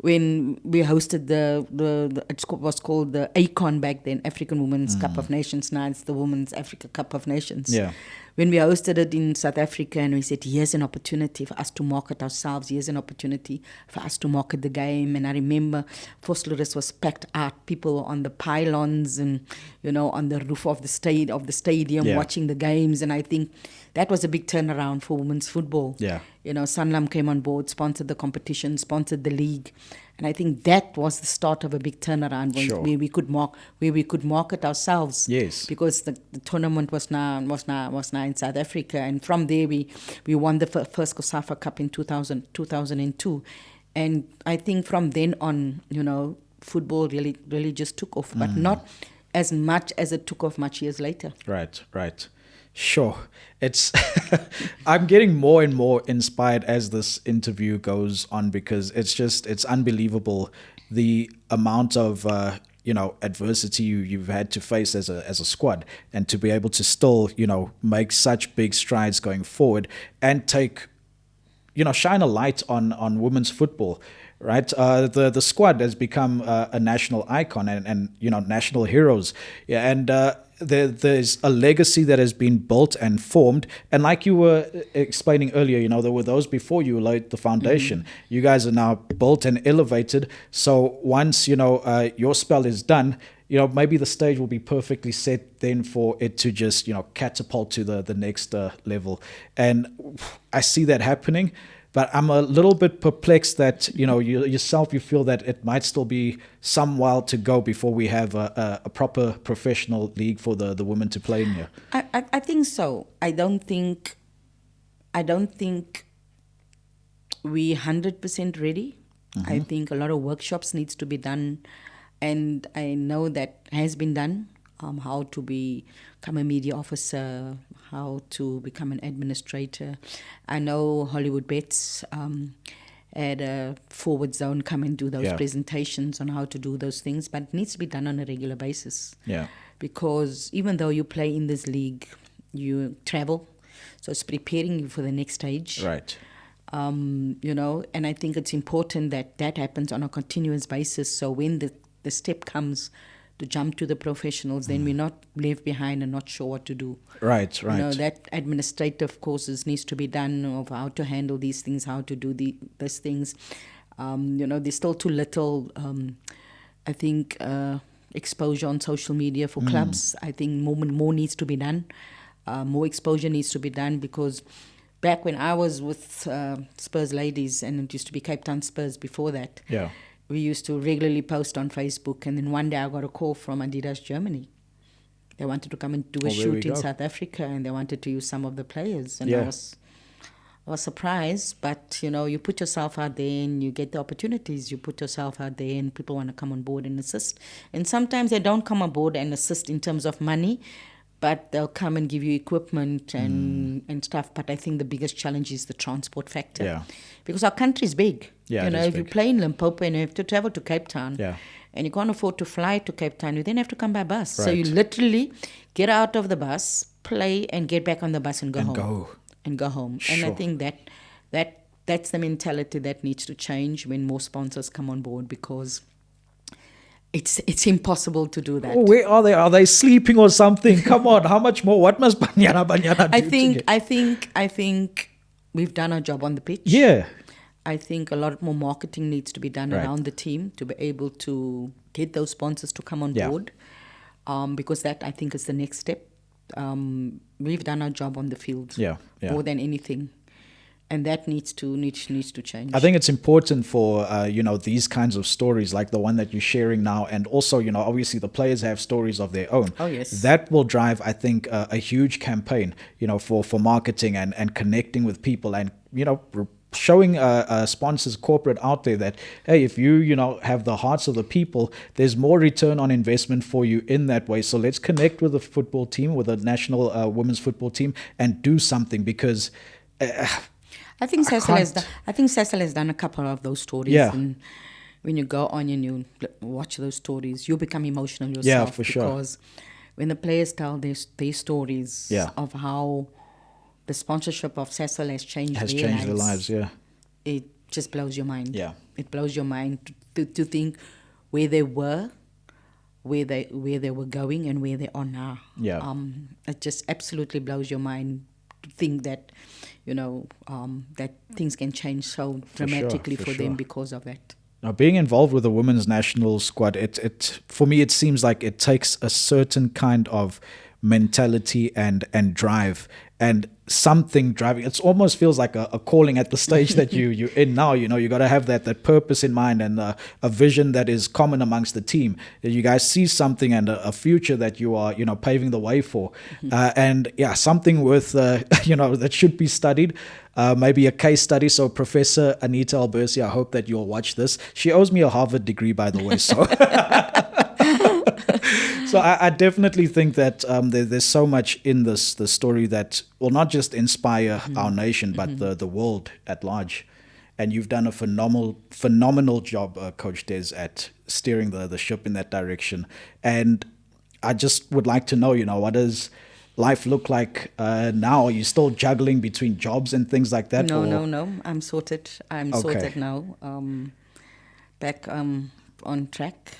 when we hosted it was called the ACON back then, African Women's Cup of Nations. Now it's the Women's Africa Cup of Nations. Yeah. When we hosted it in South Africa, and we said, here's an opportunity for us to market ourselves. Here's an opportunity for us to market the game. And I remember Vosloorus was packed out. People were on the pylons and, on the roof of the stadium watching the games. And I think that was a big turnaround for women's football. Yeah. Sanlam came on board, sponsored the competition, sponsored the league. And I think that was the start of a big turnaround where we could market ourselves. Yes. Because the tournament was now in South Africa, and from there we won the first COSAFA Cup in 2002, and I think from then on, football really just took off, but not as much as it took off much years later. Right. Sure. It's I'm getting more and more inspired as this interview goes on, because it's unbelievable the amount of adversity you've had to face as a squad, and to be able to still make such big strides going forward and take shine a light on women's football. Right, the squad has become a national icon and national heroes. Yeah, and there's a legacy that has been built and formed. And like you were explaining earlier, there were those before you laid the foundation. You guys are now built and elevated. So once your spell is done, maybe the stage will be perfectly set then for it to just catapult to the next level. And I see that happening. But I'm a little bit perplexed that, you feel that it might still be some while to go before we have a proper professional league for the women to play in here. I think so. I don't think we 100% ready. I think a lot of workshops needs to be done. And I know that has been done. How to become a media officer, how to become an administrator. I know Hollywood Bets had a forward zone come and do those presentations on how to do those things, but it needs to be done on a regular basis. Yeah. Because even though you play in this league, you travel, so it's preparing you for the next stage. Right. And I think it's important that happens on a continuous basis. So when the step comes to jump to the professionals, then we're not left behind and not sure what to do. Right. That administrative courses needs to be done of how to handle these things, how to do these things. There's still too little, I think, exposure on social media for clubs. I think more needs to be done. More exposure needs to be done, because back when I was with Spurs Ladies, and it used to be Cape Town Spurs before that, we used to regularly post on Facebook, and then one day I got a call from Adidas Germany. They wanted to come and do a shoot in South Africa, and they wanted to use some of the players. And I was surprised, but you put yourself out there and you get the opportunities. You put yourself out there and people want to come on board and assist. And sometimes they don't come on board and assist in terms of money, but they'll come and give you equipment and stuff. But I think the biggest challenge is the transport factor. Yeah. Because our country is big. If big. you play in Limpopo and you have to travel to Cape Town, and you can't afford to fly to Cape Town, you then have to come by bus. Right. So you literally get out of the bus, play, and get back on the bus and go home. Sure. And I think that's the mentality that needs to change when more sponsors come on board, because it's impossible to do that. Oh, where are they? Are they sleeping or something? Come on, how much more? What must Banyana Banyana do? I think we've done our job on the pitch. Yeah. I think a lot more marketing needs to be done around the team to be able to get those sponsors to come on board, because that, I think, is the next step. We've done our job on the field more than anything. And that needs to change. I think it's important for these kinds of stories, like the one that you're sharing now, and also obviously the players have stories of their own. Oh yes, that will drive, I think, a huge campaign, for marketing and connecting with people, and showing sponsors, corporate out there, that hey, if you have the hearts of the people, there's more return on investment for you in that way. So let's connect with the football team, with the national women's football team, and do something, because. I think Cecil has done a couple of those stories. Yeah. And when you go on and you watch those stories, you become emotional yourself. Yeah, for sure. Because when the players tell their stories of how the sponsorship of Cecil has changed their lives, yeah. It just blows your mind. Yeah. It blows your mind to think where they were, where they were going, and where they are now. Yeah. It just absolutely blows your mind to think that, that things can change so dramatically for them because of that. Now, being involved with the women's national squad, it for me, it seems like it takes a certain kind of mentality and drive and something driving. It almost feels like a calling at the stage that you're in now. You got to have that purpose in mind and a vision that is common amongst the team. You guys see something and a future that you are paving the way for, and something worth that should be studied. Maybe a case study. So Professor Anita Albersi, I hope that you'll watch this. She owes me a Harvard degree, by the way. So so I definitely think that there's so much in the story that will not just inspire our nation, but the world at large. And you've done a phenomenal job, Coach Des, at steering the ship in that direction. And I just would like to know, what does life look like now? Are you still juggling between jobs and things like that? No. I'm sorted. Sorted now. Back on track.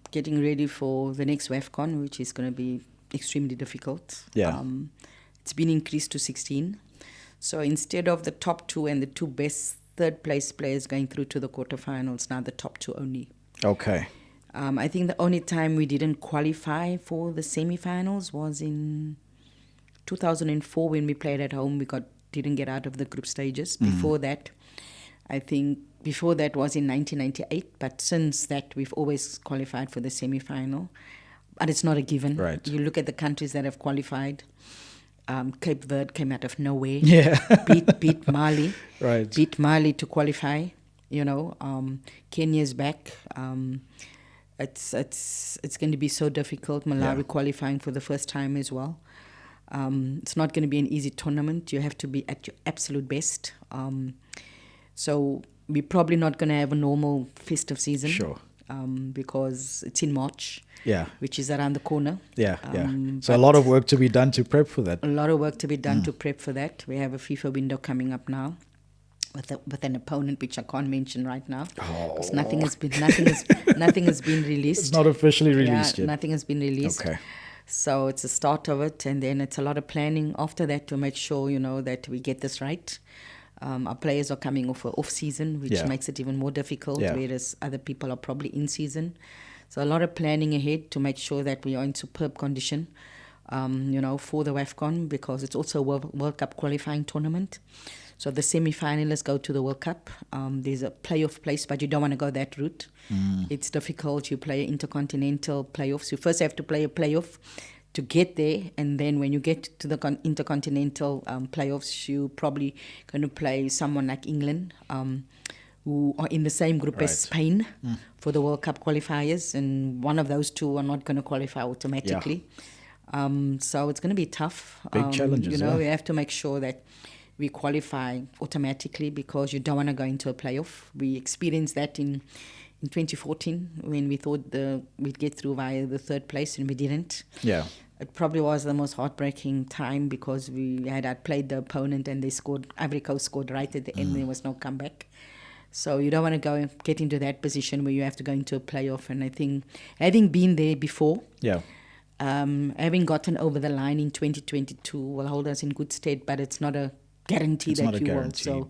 Getting ready for the next WAFCON, which is going to be extremely difficult. Yeah. It's been increased to 16. So instead of the top 2 and the 2 best third place players going through to the quarterfinals, now the top 2 only. Okay. I think the only time we didn't qualify for the semi-finals was in 2004 when we played at home. We didn't get out of the group stages. Before that, before that was in 1998, but since that we've always qualified for the semi-final. But it's not a given. Right. You look at the countries that have qualified. Cape Verde came out of nowhere. Yeah. beat Mali. Right. Beat Mali to qualify. Kenya's back. It's going to be so difficult. Malawi qualifying for the first time as well. It's not going to be an easy tournament. You have to be at your absolute best. So we're probably not going to have a normal festive season. Sure. Because it's in March. Yeah. Which is around the corner. Yeah. So a lot of work to be done to prep for that. A lot of work to be done to prep for that. We have a FIFA window coming up now with an opponent which I can't mention right now. Because nothing has been released. It's not officially released yet. Nothing has been released. Okay. So it's the start of it, and then it's a lot of planning after that to make sure, that we get this right. Our players are coming off season, which makes it even more difficult, whereas other people are probably in season. So a lot of planning ahead to make sure that we are in superb condition, for the WAFCON, because it's also a World Cup qualifying tournament. So the semi-finalists go to the World Cup. There's a playoff place, but you don't want to go that route. It's difficult. You play intercontinental playoffs. You first have to play a playoff to get there, and then when you get to the intercontinental playoffs, you probably going to play someone like England, who are in the same group as Spain for the World Cup qualifiers, and one of those two are not going to qualify automatically. So it's going to be tough. Big challenges. We have to make sure that we qualify automatically, because you don't want to go into a playoff. We experienced that in 2014 when we thought we'd get through via the third place, and we didn't. Yeah. It probably was the most heartbreaking time, because we had outplayed the opponent and Ivory Coast scored right at the end. There was no comeback. So you don't want to get into that position where you have to go into a playoff. And I think having been there before, having gotten over the line in 2022 will hold us in good stead, but it's not a guarantee will. So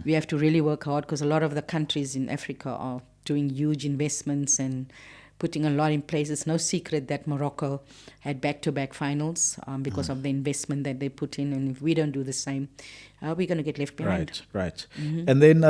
we have to really work hard, because a lot of the countries in Africa are doing huge investments and putting a lot in place. It's no secret that Morocco had back-to-back finals because of the investment that they put in. And if we don't do the same, we're going to get left behind. Right. And then,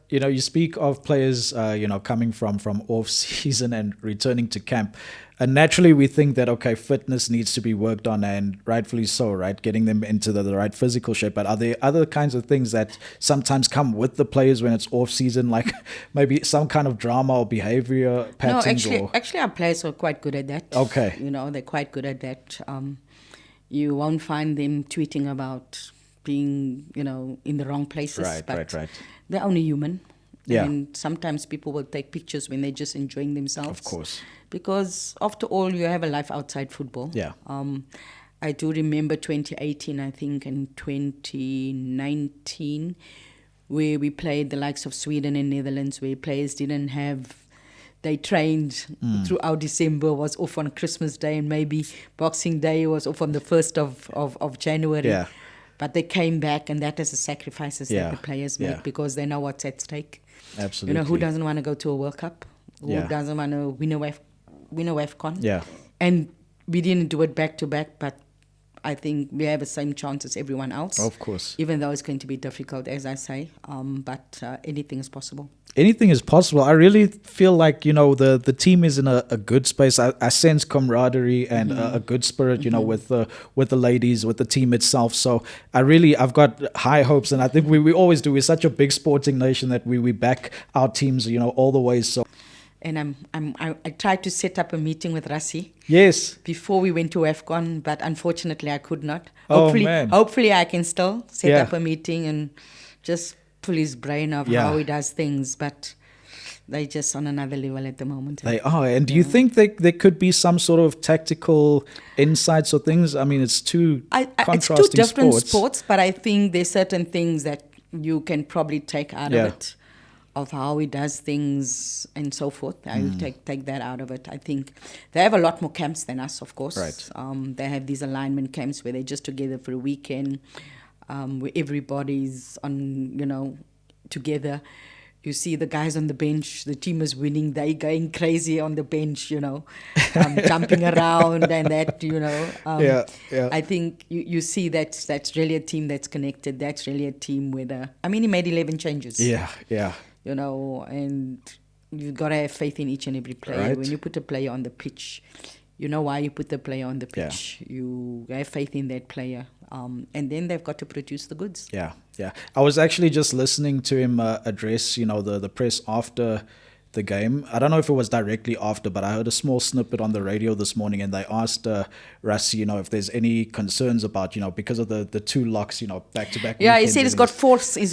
you speak of players, coming from off-season and returning to camp. And naturally, we think that, okay, fitness needs to be worked on, and rightfully so, right? Getting them into the right physical shape. But are there other kinds of things that sometimes come with the players when it's off-season, like maybe some kind of drama or behavior patterns? No, actually, our players are quite good at that. Okay. They're quite good at that. You won't find them tweeting about being, in the wrong places. Right. They're only human. Yeah. And sometimes people will take pictures when they're just enjoying themselves. Of course. Because after all, you have a life outside football. Yeah. I do remember 2018, I think, and 2019, where we played the likes of Sweden and Netherlands, where players didn't have, they trained throughout December, was off on Christmas Day, and maybe Boxing Day was off on the 1st of January. Yeah. But they came back, and that is the sacrifices Yeah. that the players Yeah. make, because they know what's at stake. Absolutely. You know, who doesn't want to go to a World Cup? Who Yeah. doesn't want to win a WAFCON? Yeah. And we didn't do it back to back, but I think we have the same chance as everyone else. Of course. Even though it's going to be difficult, as I say, but anything is possible. Anything is possible. I really feel like, the team is in a good space. I sense camaraderie and a good spirit, with the ladies, with the team itself. So I've got high hopes, and I think we always do. We're such a big sporting nation that we back our teams, all the way. So. And I tried to set up a meeting with Rassi. Yes. Before we went to WAFCON, but unfortunately I could not. Oh, man. Hopefully I can still set up a meeting and just pull his brain of how he does things, but they're just on another level at the moment. They are. And do you think there could be some sort of tactical insights or things? I mean, it's two contrasting it's two different sports, but I think there's certain things that you can probably take out of it, of how he does things and so forth. I will take that out of it. I think they have a lot more camps than us, of course. Right. They have these alignment camps where they're just together for a weekend, where everybody's on, together. You see the guys on the bench, the team is winning, they going crazy on the bench, jumping around and that, I think you see that's really a team that's connected. That's really a team where he made 11 changes. Yeah. And you've got to have faith in each and every player. Right. When you put a player on the pitch, you know why you put the player on the pitch. You have faith in that player. And then they've got to produce the goods. Yeah. I was actually just listening to him address, the press after the game. I don't know if it was directly after, but I heard a small snippet on the radio this morning, and they asked Rassi, if there's any concerns about, because of the two locks, back-to-back. Yeah, he said he's got four locks. Like,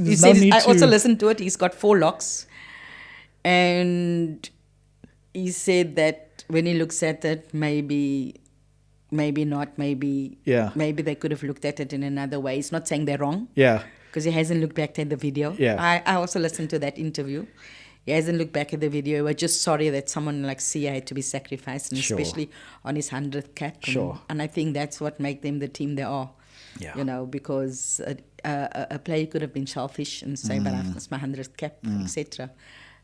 he said, I also listened to it, he's got 4 locks. And he said that when he looks at it, maybe not, maybe they could have looked at it in another way. He's not saying they're wrong. Yeah. Because he hasn't looked back at the video. Yeah. I also listened to that interview. He hasn't looked back at the video. We're just sorry that someone like Sia had to be sacrificed, and especially on his 100th cap. And I think that's what made them the team they are. Yeah. Because a player could have been selfish and say, but I've lost my 100th cap, etc.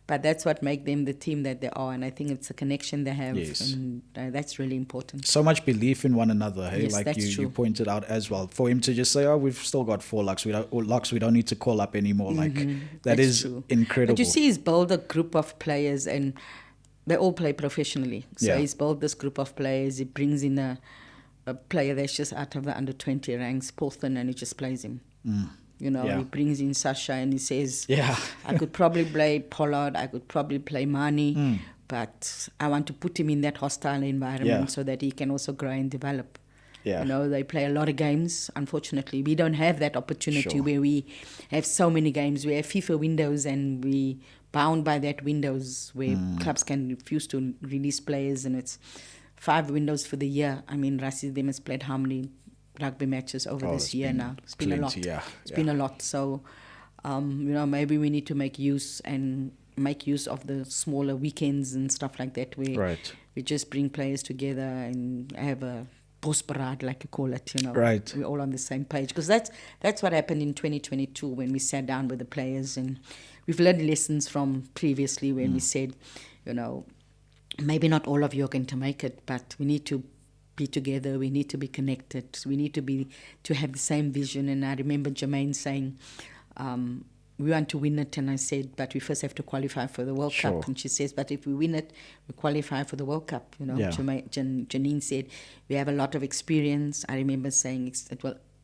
But that's what makes them the team that they are, and I think it's a connection they have, and that's really important. So much belief in one another, hey? Yes, like that's true. You pointed out as well. For him to just say, "Oh, we've still got 4 locks. We don't need to call up anymore." Like that is true. incredible. But you see, he's built a group of players, and they all play professionally. So he's built this group of players. He brings in a player that's just out of the under 20 ranks, Paulton, and he just plays him. He brings in Sasha and he says, I could probably play Pollard, I could probably play Mani, but I want to put him in that hostile environment so that he can also grow and develop. They play a lot of games. Unfortunately, we don't have that opportunity where we have so many games. We have FIFA windows and we bound by that windows where clubs can refuse to release players, and it's 5 windows for the year. I mean, Rassi them has played how many rugby matches over this year now? It's been a lot. It's been a lot. So, maybe we need to make use of the smaller weekends and stuff like that, where we just bring players together and have a postparade, like you call it. Right. We're all on the same page, because that's what happened in 2022 when we sat down with the players, and we've learned lessons from previously when we said, maybe not all of you are going to make it, but we need to be together, we need to be connected, we need to have the same vision. And I remember Jermaine saying, we want to win it, and I said, but we first have to qualify for the World Cup. And she says, but if we win it, we qualify for the World Cup. Janine said, we have a lot of experience. I remember saying,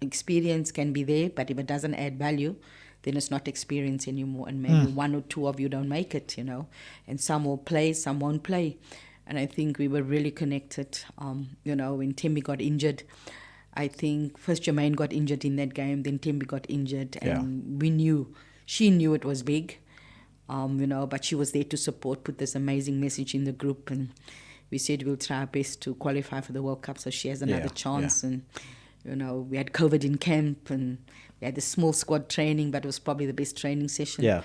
experience can be there, but if it doesn't add value, then it's not experience anymore, and maybe 1 or 2 of you don't make it, and some will play, some won't play. And I think we were really connected. When Tembi got injured, I think first Jermaine got injured in that game, then Tembi got injured, and she knew it was big, but she was there to support, put this amazing message in the group, and we said we'll try our best to qualify for the World Cup so she has another chance. And, we had COVID in camp and we had the small squad training, but it was probably the best training session. Yeah.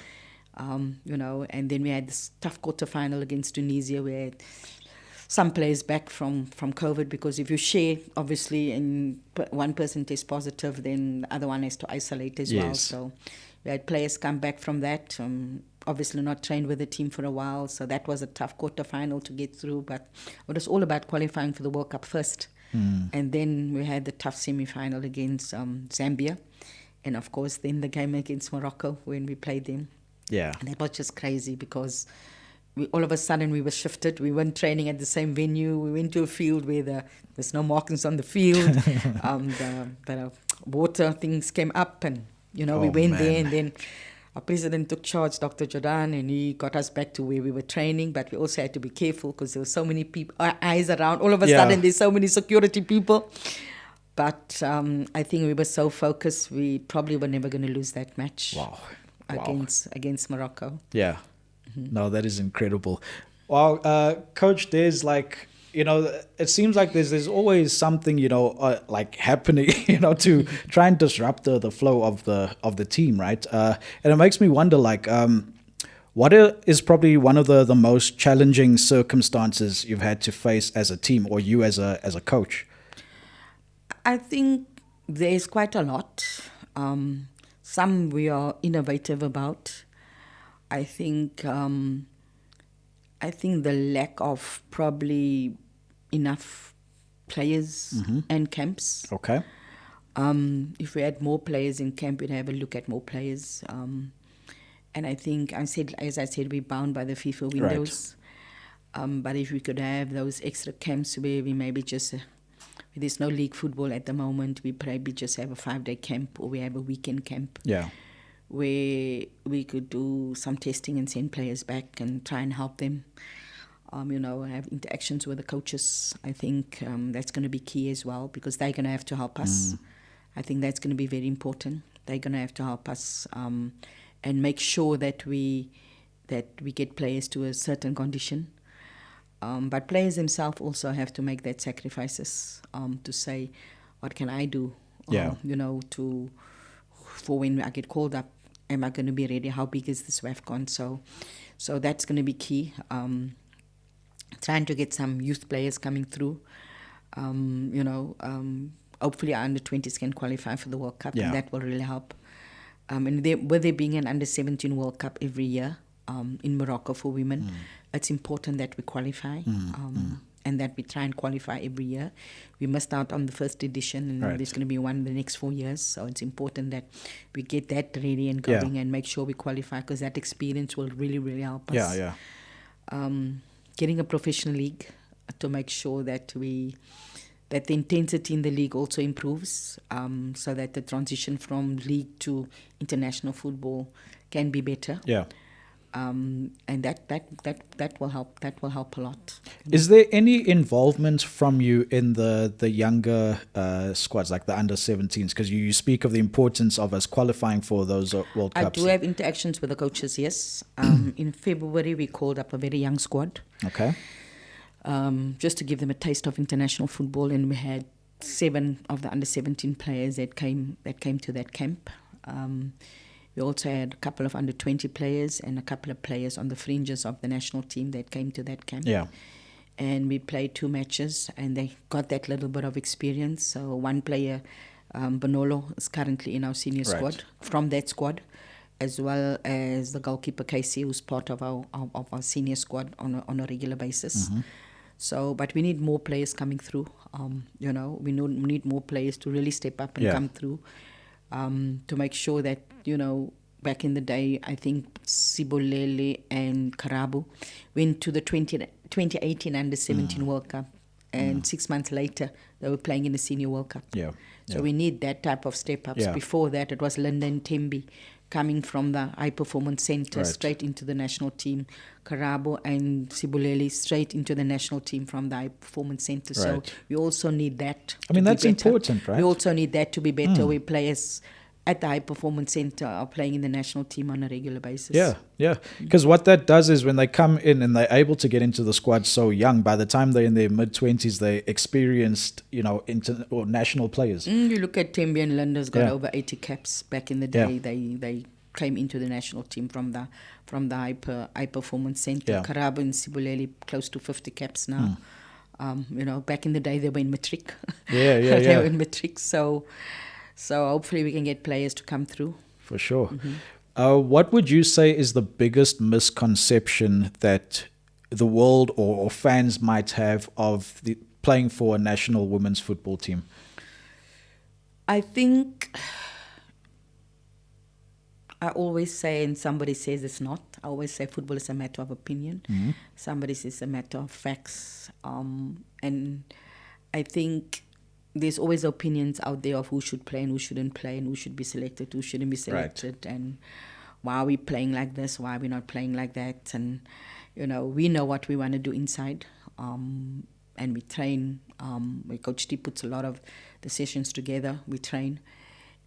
And then we had this tough quarterfinal against Tunisia where some players back from COVID, because if you share, obviously, and one person tests positive, then the other one has to isolate as well. So we had players come back from that, obviously not trained with the team for a while. So that was a tough quarterfinal to get through. But it was all about qualifying for the World Cup first. And then we had the tough semi-final against Zambia. And, of course, then the game against Morocco when we played them. Yeah. And that was just crazy because all of a sudden we were shifted. We weren't training at the same venue. We went to a field where there's no markings on the field. The water things came up and, we went there, and then our president took charge, Dr. Jordan, and he got us back to where we were training. But we also had to be careful because there were so many people, eyes around. All of a sudden there's so many security people. But I think we were so focused, we probably were never going to lose that match. Wow. Against Morocco. Yeah. No, that is incredible. Well, Coach, there's it seems like there's always something, happening, to try and disrupt the flow of the team, right? And it makes me wonder, what is probably one of the most challenging circumstances you've had to face as a team, or you as a coach? I think there's quite a lot. Some we are innovative about. I think the lack of probably enough players and camps. Okay. If we had more players in camp, we'd have a look at more players. And I think, as I said, we're bound by the FIFA windows. Right. But if we could have those extra camps where we maybe just... there's no league football at the moment. We probably just have a 5-day camp, or we have a weekend camp. Yeah. Where we could do some testing and send players back and try and help them. Have interactions with the coaches. I think that's going to be key as well, because they're going to have to help us. I think that's going to be very important. They're going to have to help us and make sure that we get players to a certain condition. But players themselves also have to make that sacrifices to say, what can I do? For when I get called up, am I going to be ready? How big is this WAFCON? So that's going to be key. Trying to get some youth players coming through. Hopefully our under-20s can qualify for the World Cup, and that will really help. And with there being an under-17 World Cup every year in Morocco for women, it's important that we qualify and that we try and qualify every year. We missed out on the first edition, and there's going to be one in the next 4 years. So it's important that we get that ready and going and make sure we qualify, because that experience will really, really help us. Getting a professional league to make sure that the intensity in the league also improves, so that the transition from league to international football can be better. And that will help. That will help a lot. Is there any involvement from you in the younger squads, like the under-17s? Because you speak of the importance of us qualifying for those World Cups. I do have interactions with the coaches. Yes. In February, we called up a very young squad. Okay. Just to give them a taste of international football, and we had 7 of the under-17 players that came to that camp. We also had a couple of under-20 players and a couple of players on the fringes of the national team that came to that camp. Yeah. And we played 2 matches, and they got that little bit of experience. So one player, Bonolo, is currently in our senior squad, from that squad, as well as the goalkeeper Casey, who's part of our senior squad on a regular basis. So, but we need more players coming through. We need more players to really step up and come through. To make sure that, back in the day, I think Sibolele and Karabu went to the 2018 Under-17 World Cup, and 6 months later, they were playing in the Senior World Cup. So we need that type of step-ups. Before that, it was Linda and Tembi coming from the High Performance Center straight into the national team. Karabu and Sibolele straight into the national team from the High Performance Center. So we also need that. I mean, that's important, right? We also need that to be better, where players at the high performance center are playing in the national team on a regular basis. Yeah. Because what that does is when they come in and they're able to get into the squad so young, by the time they're in their mid-20s, they experienced, or national players. You look at Tembi and Linda's got Yeah. over 80 caps back in the day. Yeah. They came into the national team from the high performance center. Yeah. Karabo and Sibuleli close to 50 caps now. Back in the day they were in matric. Yeah. They were in matric. So hopefully we can get players to come through. For sure. What would you say is the biggest misconception that the world or fans might have of playing for a national women's football team? I think I always say, and somebody says it's not, I always say football is a matter of opinion. Somebody says it's a matter of facts. And I think there's always opinions out there of who should play and who shouldn't play and who should be selected, who shouldn't be selected, right. And why are we playing like this, why are we not playing like that. And, we know what we want to do inside, and we train. Coach T puts a lot of the sessions together, we train.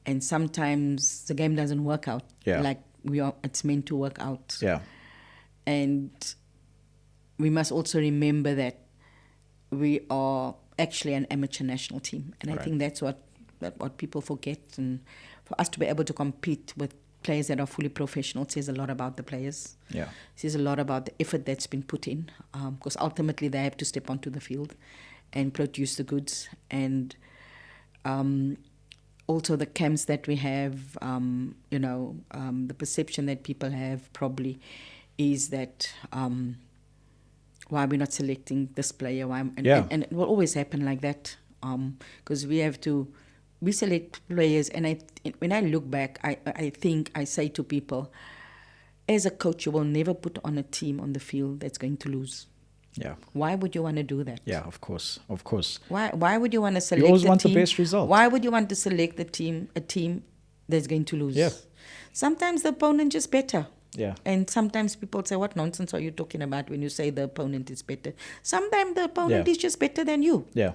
And sometimes the game doesn't work out like it's meant to work out. Yeah. And we must also remember that we are actually an amateur national team. And right. I think that's what people forget. And for us to be able to compete with players that are fully professional says a lot about the players. Yeah. Says a lot about the effort that's been put in. Because ultimately they have to step onto the field and produce the goods. And also the camps that we have, the perception that people have probably is that why we're not selecting this player, and it will always happen like that, because we select players, and when I look back, I think I say to people, as a coach, you will never put on a team on the field that's going to lose. Yeah. Why would you want to do that? Yeah, of course. Why would you want to select? You always the want team? the best result. Why would you want to select a team that's going to lose? Yeah. Sometimes the opponent is better. Yeah. And sometimes people say, what nonsense are you talking about when you say the opponent is better? Sometimes the opponent is just better than you. Yeah.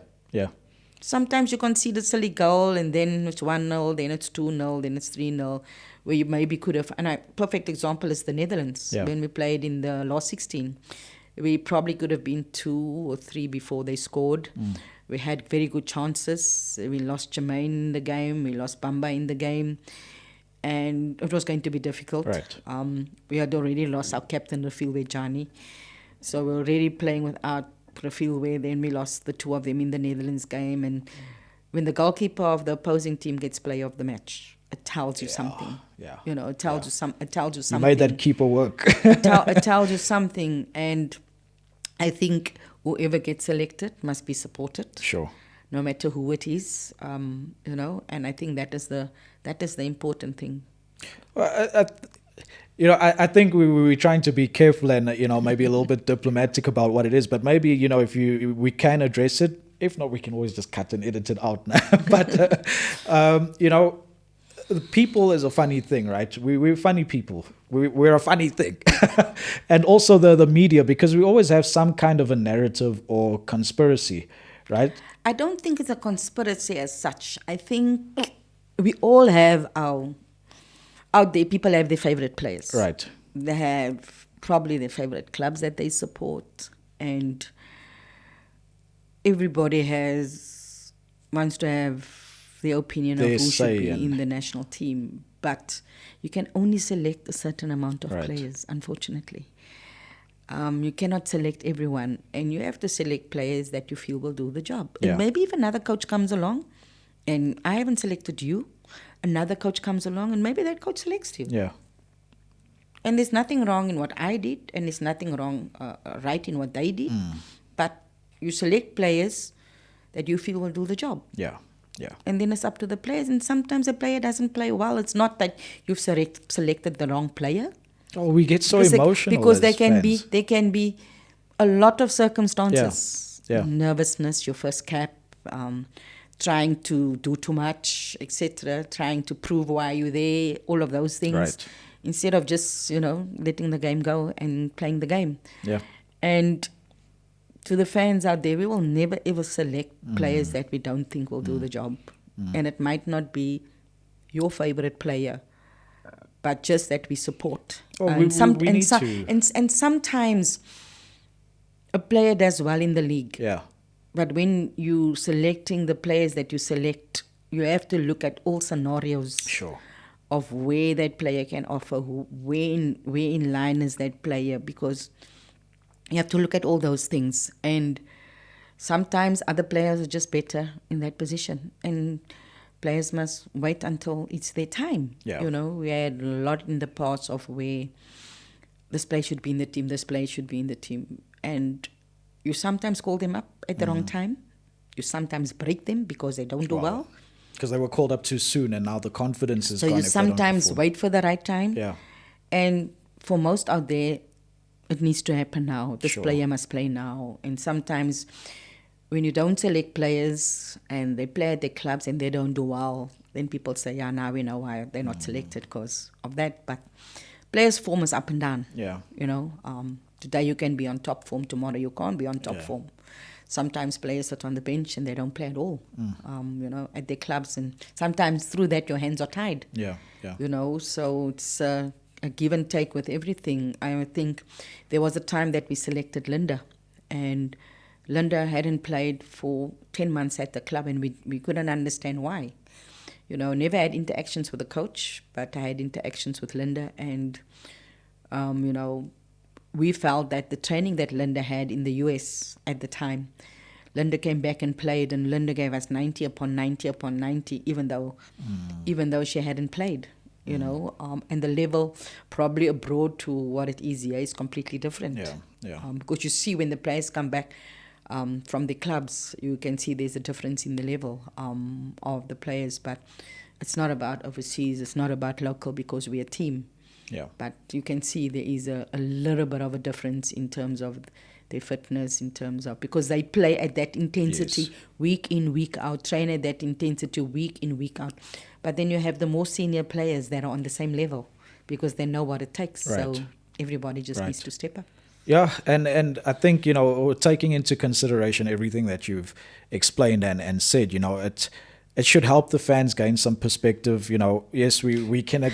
Sometimes you concede a silly goal and then it's 1-0, then it's 2-0, then it's 3-0, where you maybe could have. And a perfect example is the Netherlands. Yeah. When we played in the last 16, we probably could have been 2 or 3 before they scored. We had very good chances. We lost Jermaine in the game. We lost Bamba in the game. And it was going to be difficult. Right. We had already lost our captain, Rafil Wejani. So we were already playing without Rafil Wejani. Then we lost the 2 of them in the Netherlands game. And when the goalkeeper of the opposing team gets player of the match, it tells you something. Yeah. It tells you something. You made that keeper work. it tells you something. And I think whoever gets selected must be supported. Sure. No matter who it is, and I think that is the important thing. Well, I think we're trying to be careful and maybe a little bit diplomatic about what it is, but maybe if we can address it. If not, we can always just cut and edit it out now. But people is a funny thing, right? We're funny people. We're a funny thing. And also the media, because we always have some kind of a narrative or conspiracy, right? I don't think it's a conspiracy as such. I think we all have out there, people have their favorite players. Right. They have probably their favorite clubs that they support, and everybody wants to have the opinion of who should be in the national team. But you can only select a certain amount of players, unfortunately. You cannot select everyone, and you have to select players that you feel will do the job. Yeah. And maybe if another coach comes along, and I haven't selected you, another coach comes along, and maybe that coach selects you. Yeah. And there's nothing wrong in what I did, and there's nothing wrong right in what they did. But you select players that you feel will do the job. Yeah. And then it's up to the players. And sometimes a player doesn't play well. It's not that you've selected the wrong player. Oh, we get so emotional because there can be a lot of circumstances. Yeah. Nervousness, your first cap, trying to do too much, etc. Trying to prove why you're there, all of those things. Right. Instead of just, letting the game go and playing the game. Yeah. And to the fans out there, we will never ever select players that we don't think will do the job. And it might not be your favorite player, but just that we support. Oh, And we need to. And sometimes a player does well in the league. Yeah. But when you selecting the players that you select, you have to look at all scenarios Sure. of where that player can offer, where in line is that player, because you have to look at all those things. And sometimes other players are just better in that position, and players must wait until it's their time. Yeah. You know, we had a lot in the past of where this player should be in the team, this player should be in the team, and you sometimes call them up at the wrong time. You sometimes break them because they don't do well. Because they were called up too soon, and now the confidence is So gone. you if they don't sometimes perform. wait for the right time. Yeah. And for most out there, it needs to happen now. This Sure. player must play now. And sometimes when you don't select players and they play at their clubs and they don't do well, then people say, yeah, now we know why they're not selected because of that. But players' form is up and down. Yeah. You know, today you can be on top form, tomorrow you can't be on top Yeah. form. Sometimes players sit on the bench and they don't play at all, you know, at their clubs. And sometimes through that, your hands are tied. Yeah. Yeah. You know, so it's a give and take with everything. I think there was a time that we selected Linda, and Linda hadn't played for 10 months at the club, and we couldn't understand why. You know, never had interactions with the coach, but I had interactions with Linda, and, you know, we felt that the training that Linda had in the US at the time, Linda came back and played, and Linda gave us 90 upon 90 upon 90, even though she hadn't played, you know, and the level probably abroad to what it is here is completely different. Yeah. Yeah. Because you see when the players come back from the clubs, you can see there's a difference in the level of the players, but it's not about overseas, it's not about local, because we're a team. Yeah. But you can see there is a little bit of a difference in terms of their fitness, in terms of, because they play at that intensity Yes. week in, week out, train at that intensity week in, week out. But then you have the more senior players that are on the same level because they know what it takes. So Right. everybody just Right. needs to step up. Yeah, and I think, you know, taking into consideration everything that you've explained and said, you know, it should help the fans gain some perspective. You know, yes, we can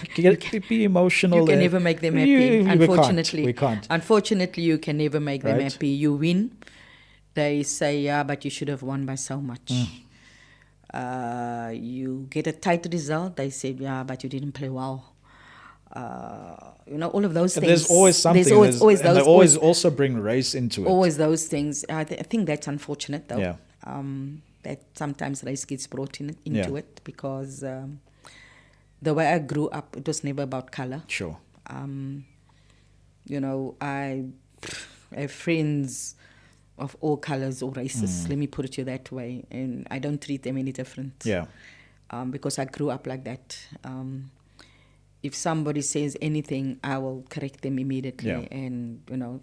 be emotional. You can never make them happy, unfortunately. We can't. Unfortunately, you can never make them Right. happy. You win, they say, yeah, but you should have won by so much. You get a tight result, they say, yeah, but you didn't play well. You know, all of those And things. there's always something. There's always and those. they always also bring race into it. Always those things. I think that's unfortunate, though. Yeah. That sometimes race gets brought into Yeah. it, because the way I grew up, it was never about color. Sure. You know, I have friends of all colors or races. Let me put it to you that way, and I don't treat them any different. Yeah. Because I grew up like that. If somebody says anything, I will correct them immediately. Yeah. And, you know,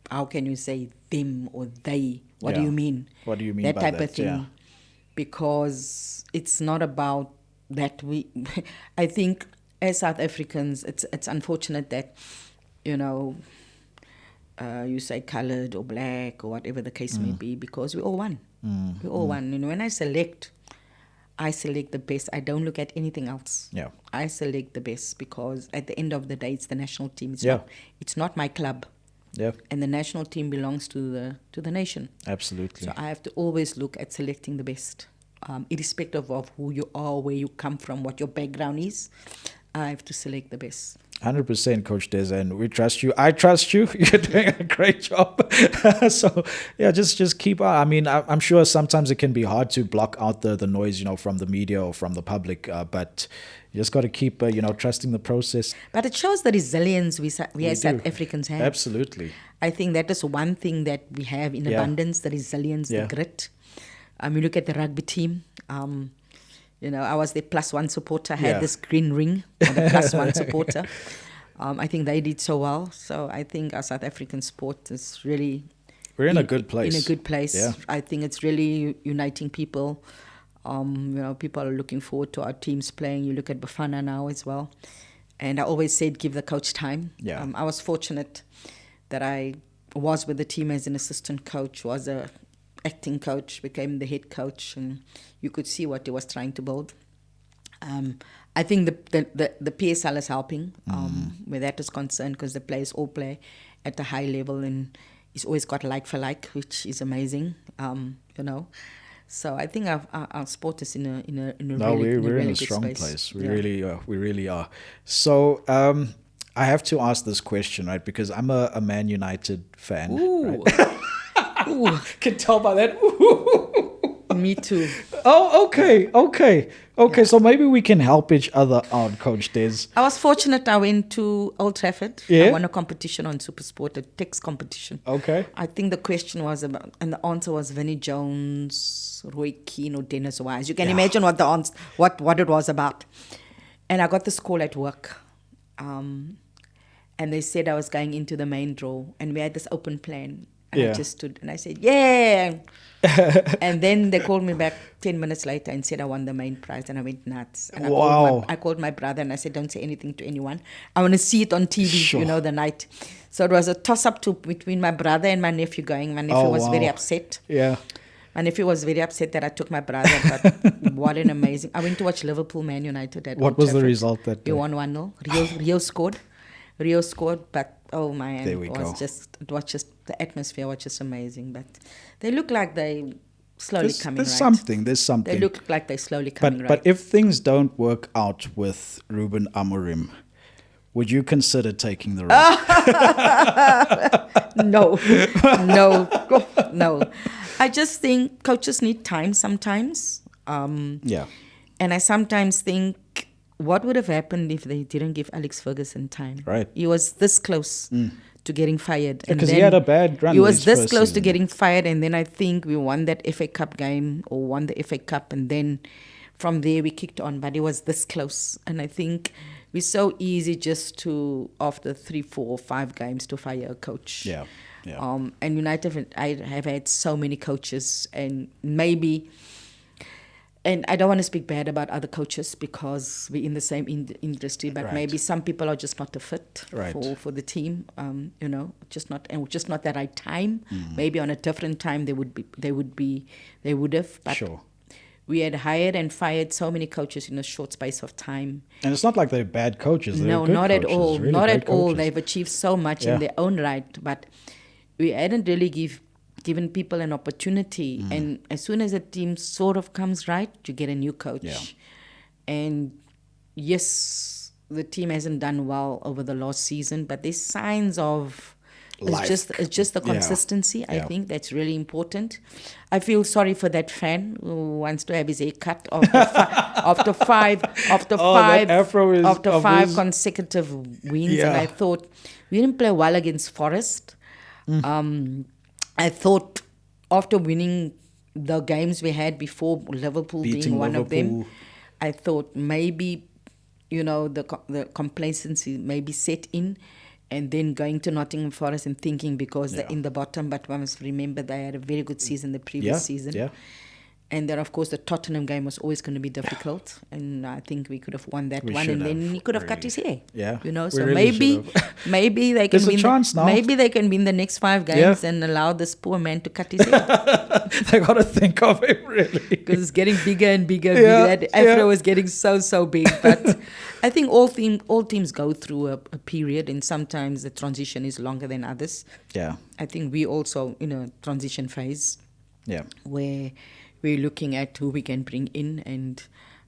how can you say them or they? What do Yeah. you mean? What do you mean That by type that? of thing. Yeah. Because it's not about that. I think as South Africans, it's unfortunate that, you know, you say colored or black or whatever the case may be, because we all one. We all one. And when I select the best. I don't look at anything else. Yeah. I select the best, because at the end of the day, it's the national team. It's not my club. Yeah. And the national team belongs to the nation. Absolutely. So I have to always look at selecting the best, irrespective of who you are, where you come from, what your background is. I have to select the best. 100%, Coach Des, and we trust you. I trust you. You're doing a great job. So, yeah, just keep on. I mean, I'm sure sometimes it can be hard to block out the noise, you know, from the media or from the public, but you just got to keep, you know, trusting the process. But it shows the resilience we as South do. Africans have. Absolutely. I think that is one thing that we have in abundance, the resilience, the grit. You look at the rugby team. You know, I was the +1 supporter. I had this green ring for the +1 supporter. I think they did so well. So I think our South African sport is really... We're in a good place. In a good place. Yeah. I think it's really uniting people. You know, people are looking forward to our teams playing. You look at Bafana now as well. And I always said, give the coach time. Yeah. I was fortunate that I was with the team as an assistant coach, was a acting coach, became the head coach, and you could see what he was trying to build. I think the PSL is helping where that is concerned, because the players all play at a high level, and it's always got like for like, which is amazing. So I think our sport is in a No, really, we're in really a good strong space. place. We Yeah. really are. We really are. So I have to ask this question, right? Because I'm a Man United fan. Ooh. Right? Ooh, Can tell by that. me too. Oh, okay, okay, okay. Yeah. So maybe we can help each other out, Coach Des. I was fortunate. I went to Old Trafford. Yeah. I won a competition on SuperSport, a text competition. Okay. I think the question was about, and the answer was Vinnie Jones, Roy Keane, or Dennis Wise. You can imagine what the answer, what it was about. And I got this call at work, and they said I was going into the main draw, and we had this open plan. And I just stood and I said, yeah. And then they called me back 10 minutes later and said I won the main prize, and I went nuts. And I called my brother and I said, don't say anything to anyone. I want to see it on TV, Sure. the night. So it was a toss-up between my brother and my nephew going. My nephew was very upset. Yeah. My nephew was very upset that I took my brother, but what an amazing... I went to watch Liverpool Man United at What Old was the Trafford. result that day? We won 1-0. Rio scored, but oh man, There we go. The atmosphere was just amazing. But they look like they slowly coming There's right. something. There's something. They look like they slowly coming right. But if things don't work out with Ruben Amorim, would you consider taking the role? No. I just think coaches need time sometimes. Yeah. And I sometimes think, what would have happened if they didn't give Alex Ferguson time? Right. He was this close to getting fired. Because he had a bad run. He was his this first close season. to getting fired, and then I think we won that FA Cup game, or won the FA Cup, and then from there we kicked on. But it was this close. And I think we're so easy just to, after 3, 4, 5 games, to fire a coach. Yeah. And United, I have had so many coaches, and maybe... And I don't want to speak bad about other coaches because we're in the same industry, but maybe some people are just not a fit for the team. Just not the right time. Maybe on a different time they would have. But Sure. we had hired and fired so many coaches in a short space of time. And it's not like they're bad coaches. They're No, good not coaches, at all. really Not great at all. coaches. They've achieved so much in their own right, but we hadn't really given people an opportunity. And as soon as a team sort of comes right, you get a new coach. Yeah. And yes, the team hasn't done well over the last season, but there's signs of... It's just the consistency. I think that's really important. I feel sorry for that fan who wants to have his hair cut after five consecutive wins. And I thought we didn't play well against Forest. I thought after winning the games we had before, Liverpool being one of them, I thought maybe, the complacency maybe set in, and then going to Nottingham Forest and thinking because they're in the bottom, but one must remember they had a very good season the previous season. Yeah. And then, of course, the Tottenham game was always going to be difficult. And I think we could have won that one. And then he could have cut his hair. Yeah. So maybe they can win. Maybe they can win the next 5 games and allow this poor man to cut his hair. They got to think of it, really. Because it's getting bigger and bigger. That afro is getting so big. But I think all teams go through a period, and sometimes the transition is longer than others. Yeah. I think we also in a transition phase. Yeah. Where we're looking at who we can bring in. And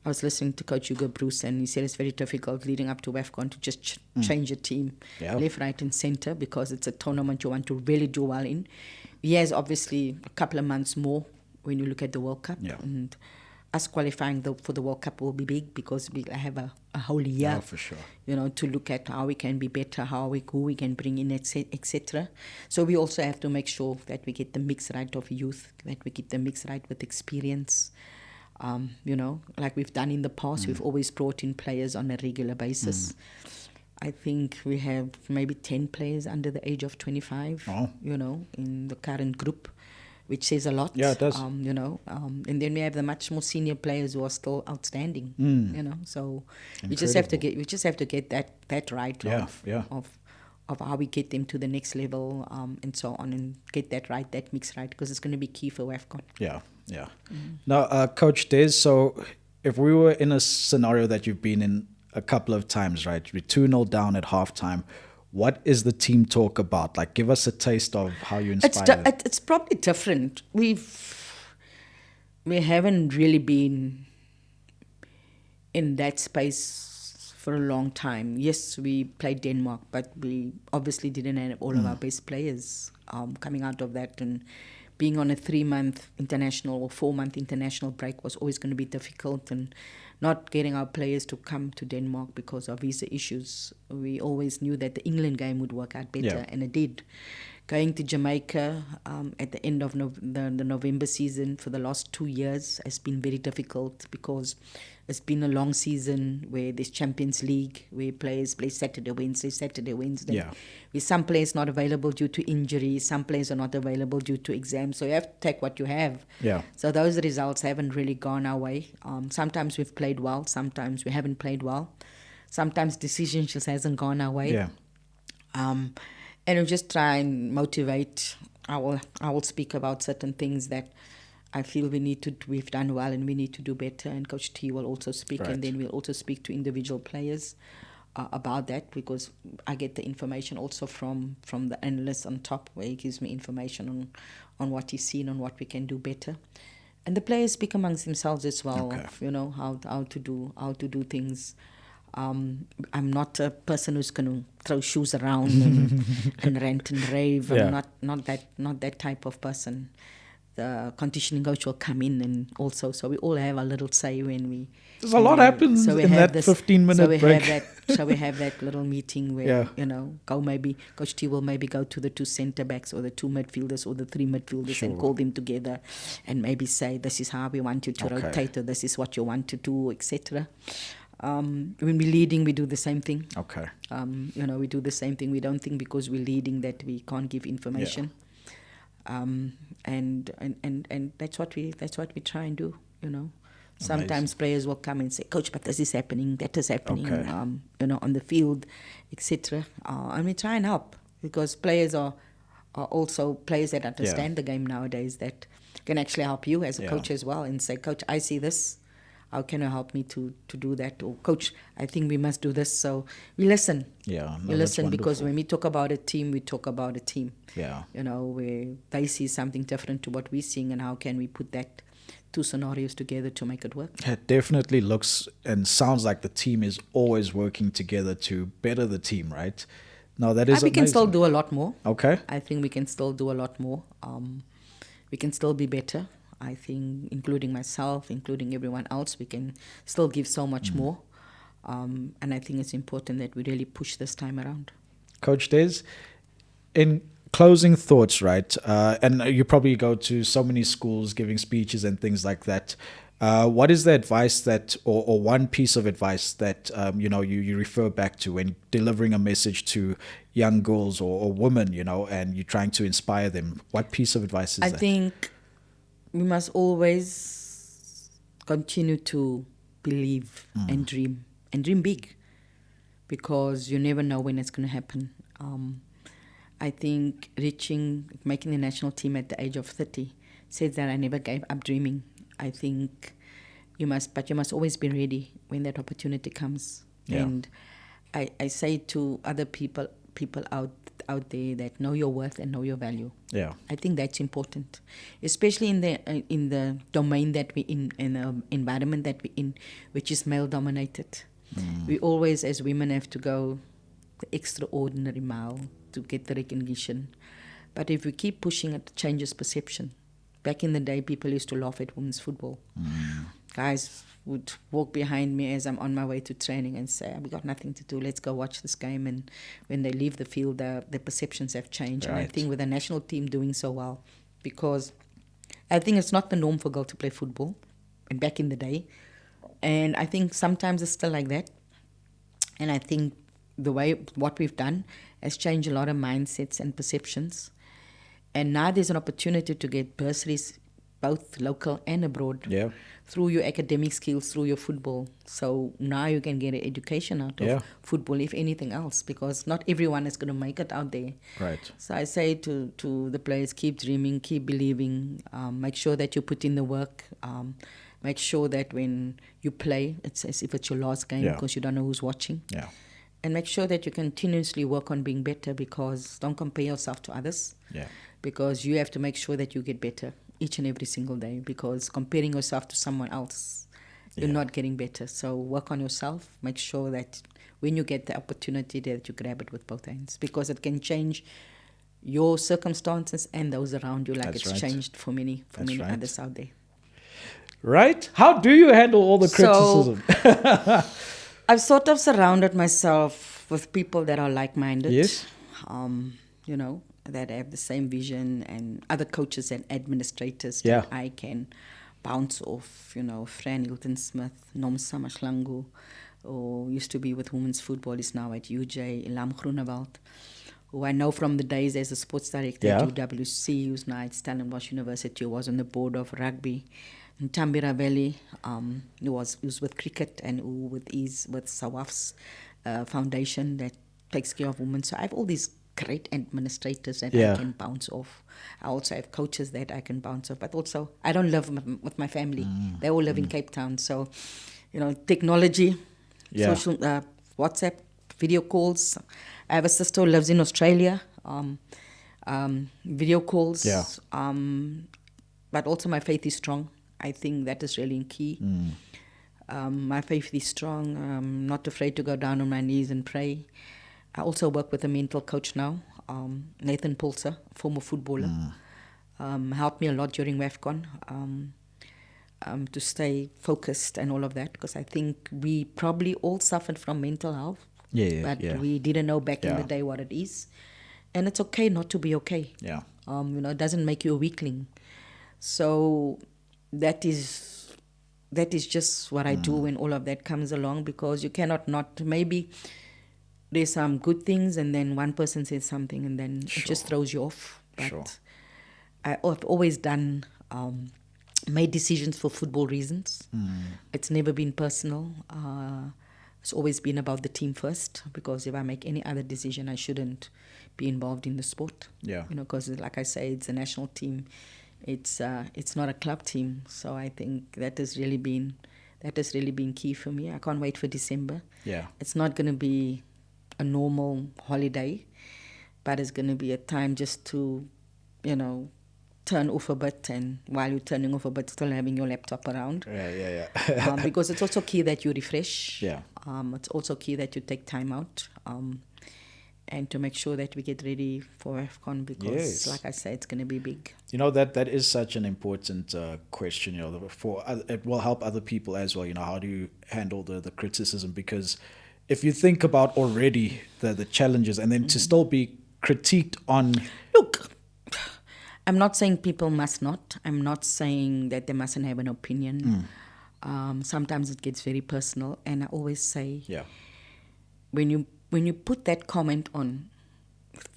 I was listening to Coach Hugo Bruce, and he said it's very difficult leading up to WAFCON to just change a team left, right and centre, because it's a tournament you want to really do well in. He has obviously a couple of months more when you look at the World Cup. Yeah. And us qualifying for the World Cup will be big, because we have a whole year, for sure, to look at how we can be better, who we can bring in, etc. So we also have to make sure that we get the mix right of youth, that we get the mix right with experience. Like we've done in the past, we've always brought in players on a regular basis. I think we have maybe 10 players under the age of 25, in the current group, which says a lot. Yeah, it does. And then we have the much more senior players who are still outstanding. So we just have to get that right of how we get them to the next level, and so on, and get that mix right, because it's going to be key for WAFCON. Yeah. Now, Coach Des, so if we were in a scenario that you've been in a couple of times, right? We're 2-0 down at halftime. What is the team talk about? Like, give us a taste of how you inspire them. It's probably different. We haven't really been in that space for a long time. Yes, we played Denmark, but we obviously didn't have all of our best players coming out of that, and being on a 3-month international or 4-month international break was always going to be difficult, and not getting our players to come to Denmark because of visa issues. We always knew that the England game would work out better, and it did. Going to Jamaica at the end of the November season for the last 2 years has been very difficult, because it's been a long season where there's Champions League, where players play Saturday, Wednesday. Yeah. With some players not available due to injury, some players are not available due to exams. So you have to take what you have. Yeah. So those results haven't really gone our way. Sometimes we've played well, sometimes we haven't played well. Sometimes decisions just hasn't gone our way. Yeah. And we just try and motivate. I will speak about certain things that I feel we've done well and we need to do better. And Coach T will also speak, Right. and then we'll also speak to individual players about that, because I get the information also from the analyst on top, where he gives me information on what he's seen, on what we can do better. And the players speak amongst themselves as well, Okay. how to do things. I'm not a person who's going to throw shoes around and rant and rave. Yeah. I'm not that type of person. The conditioning coach will come in, and also, so we all have a little say when we. There's a lot happens we in have that 15-minute break. So we have that little meeting where, Yeah. Coach T will maybe go to the 2 centre backs or the 2 midfielders or the 3 midfielders Sure. and call them together, and maybe say, this is how we want you to Okay. rotate, or this is what you want to do, etc. When we're leading, we do the same thing. Okay. We do the same thing. We don't think because we're leading that we can't give information. And that's what we try and do. Sometimes players will come and say, Coach, but this is happening, that is happening, Okay. on the field, etc. And we try and help, because players are also players that understand the game nowadays, that can actually help you as a coach as well, and say, Coach, I see this. How can you help me to do that? Or, Coach, I think we must do this. So we listen. Yeah. We listen, because when we talk about a team, we talk about a team. Yeah. Where they see something different to what we're seeing, and how can we put that 2 scenarios together to make it work. It definitely looks and sounds like the team is always working together to better the team, right? No, that is We can still amazing. do a lot more. Okay. I think we can still do a lot more. We can still be better. I think, including myself, including everyone else, we can still give so much more. And I think it's important that we really push this time around. Coach Des, in closing thoughts, right? And you probably go to so many schools giving speeches and things like that. What is the advice that, or one piece of advice that, you refer back to when delivering a message to young girls or women, and you're trying to inspire them? What piece of advice is that? I think we must always continue to believe and dream big, because you never know when it's going to happen. I think making the national team at the age of 30 says that I never gave up dreaming. I think you must always be ready when that opportunity comes. Yeah. And I say to other people out there, that know your worth and know your value. Yeah. I think that's important, especially in the domain that we're in the environment that we're in, which is male dominated. We always, as women, have to go the extraordinary mile to get the recognition. But if we keep pushing, it changes perception. Back in the day, people used to laugh at women's football. Guys would walk behind me as I'm on my way to training and say, we got nothing to do, let's go watch this game. And when they leave the field, their perceptions have changed. Right. And I think with the national team doing so well, because I think it's not the norm for girls to play football, and back in the day. And I think sometimes it's still like that. And I think what we've done has changed a lot of mindsets and perceptions. And now there's an opportunity to get bursaries, both local and abroad, Yeah. through your academic skills, through your football. So now you can get an education out of football, if anything else, because not everyone is going to make it out there. Right. So I say to the players, keep dreaming, keep believing, make sure that you put in the work, Make sure that when you play, it's as if it's your last game because you don't know who's watching. Yeah. And make sure that you continuously work on being better, because don't compare yourself to others. Yeah. Because you have to make sure that you get better each and every single day, because comparing yourself to someone else, you're not getting better. So work on yourself. Make sure that when you get the opportunity that you grab it with both hands, because it can change your circumstances and those around you, like That's it's right. changed for many That's right. others out there. Right? How do you handle all the criticism? I've sort of surrounded myself with people that are like-minded. Yes. That have the same vision, and other coaches and administrators Yeah. that I can bounce off. Fran Hilton-Smith, Nomsa Mashlangu, who used to be with women's football, is now at UJ, Ilam Groenewald, who I know from the days as a sports director at UWC, who's now at Stellenbosch University, who was on the board of rugby. And Tambira Valley, who was with cricket, and who with SAWAF's foundation that takes care of women. So I have all these great administrators that I can bounce off. I also have coaches that I can bounce off. But also, I don't live with my family. They all live in Cape Town. So, technology, social, WhatsApp, video calls. I have a sister who lives in Australia. Video calls. Yeah. But also my faith is strong. I think that is really key. My faith is strong. I'm not afraid to go down on my knees and pray. I also work with a mental coach now, Nathan Pulser, former footballer. Helped me a lot during WAFCON to stay focused and all of that, because I think we probably all suffered from mental health, but we didn't know back in the day what it is. And it's okay not to be okay. Yeah. It doesn't make you a weakling. So that is just what I do when all of that comes along, because you cannot not. Maybe there's some good things, and then one person says something, and then it just throws you off. But I've always made decisions for football reasons. It's never been personal. It's always been about the team first, because if I make any other decision, I shouldn't be involved in the sport. Yeah. Because like I say, it's a national team. It's not a club team. So I think that has really been key for me. I can't wait for December. Yeah. It's not going to be a normal holiday, but it's going to be a time just to, turn off a bit, and while you're turning off a bit, still having your laptop around. Yeah. Because it's also key that you refresh. Yeah. It's also key that you take time out, and to make sure that we get ready for AFCON, because, like I say, it's going to be big. That is such an important question. It will help other people as well. How do you handle the criticism? Because if you think about already the challenges, and then to still be critiqued on. Look, I'm not saying people must not. I'm not saying that they mustn't have an opinion. Sometimes it gets very personal, and I always say, when you put that comment on,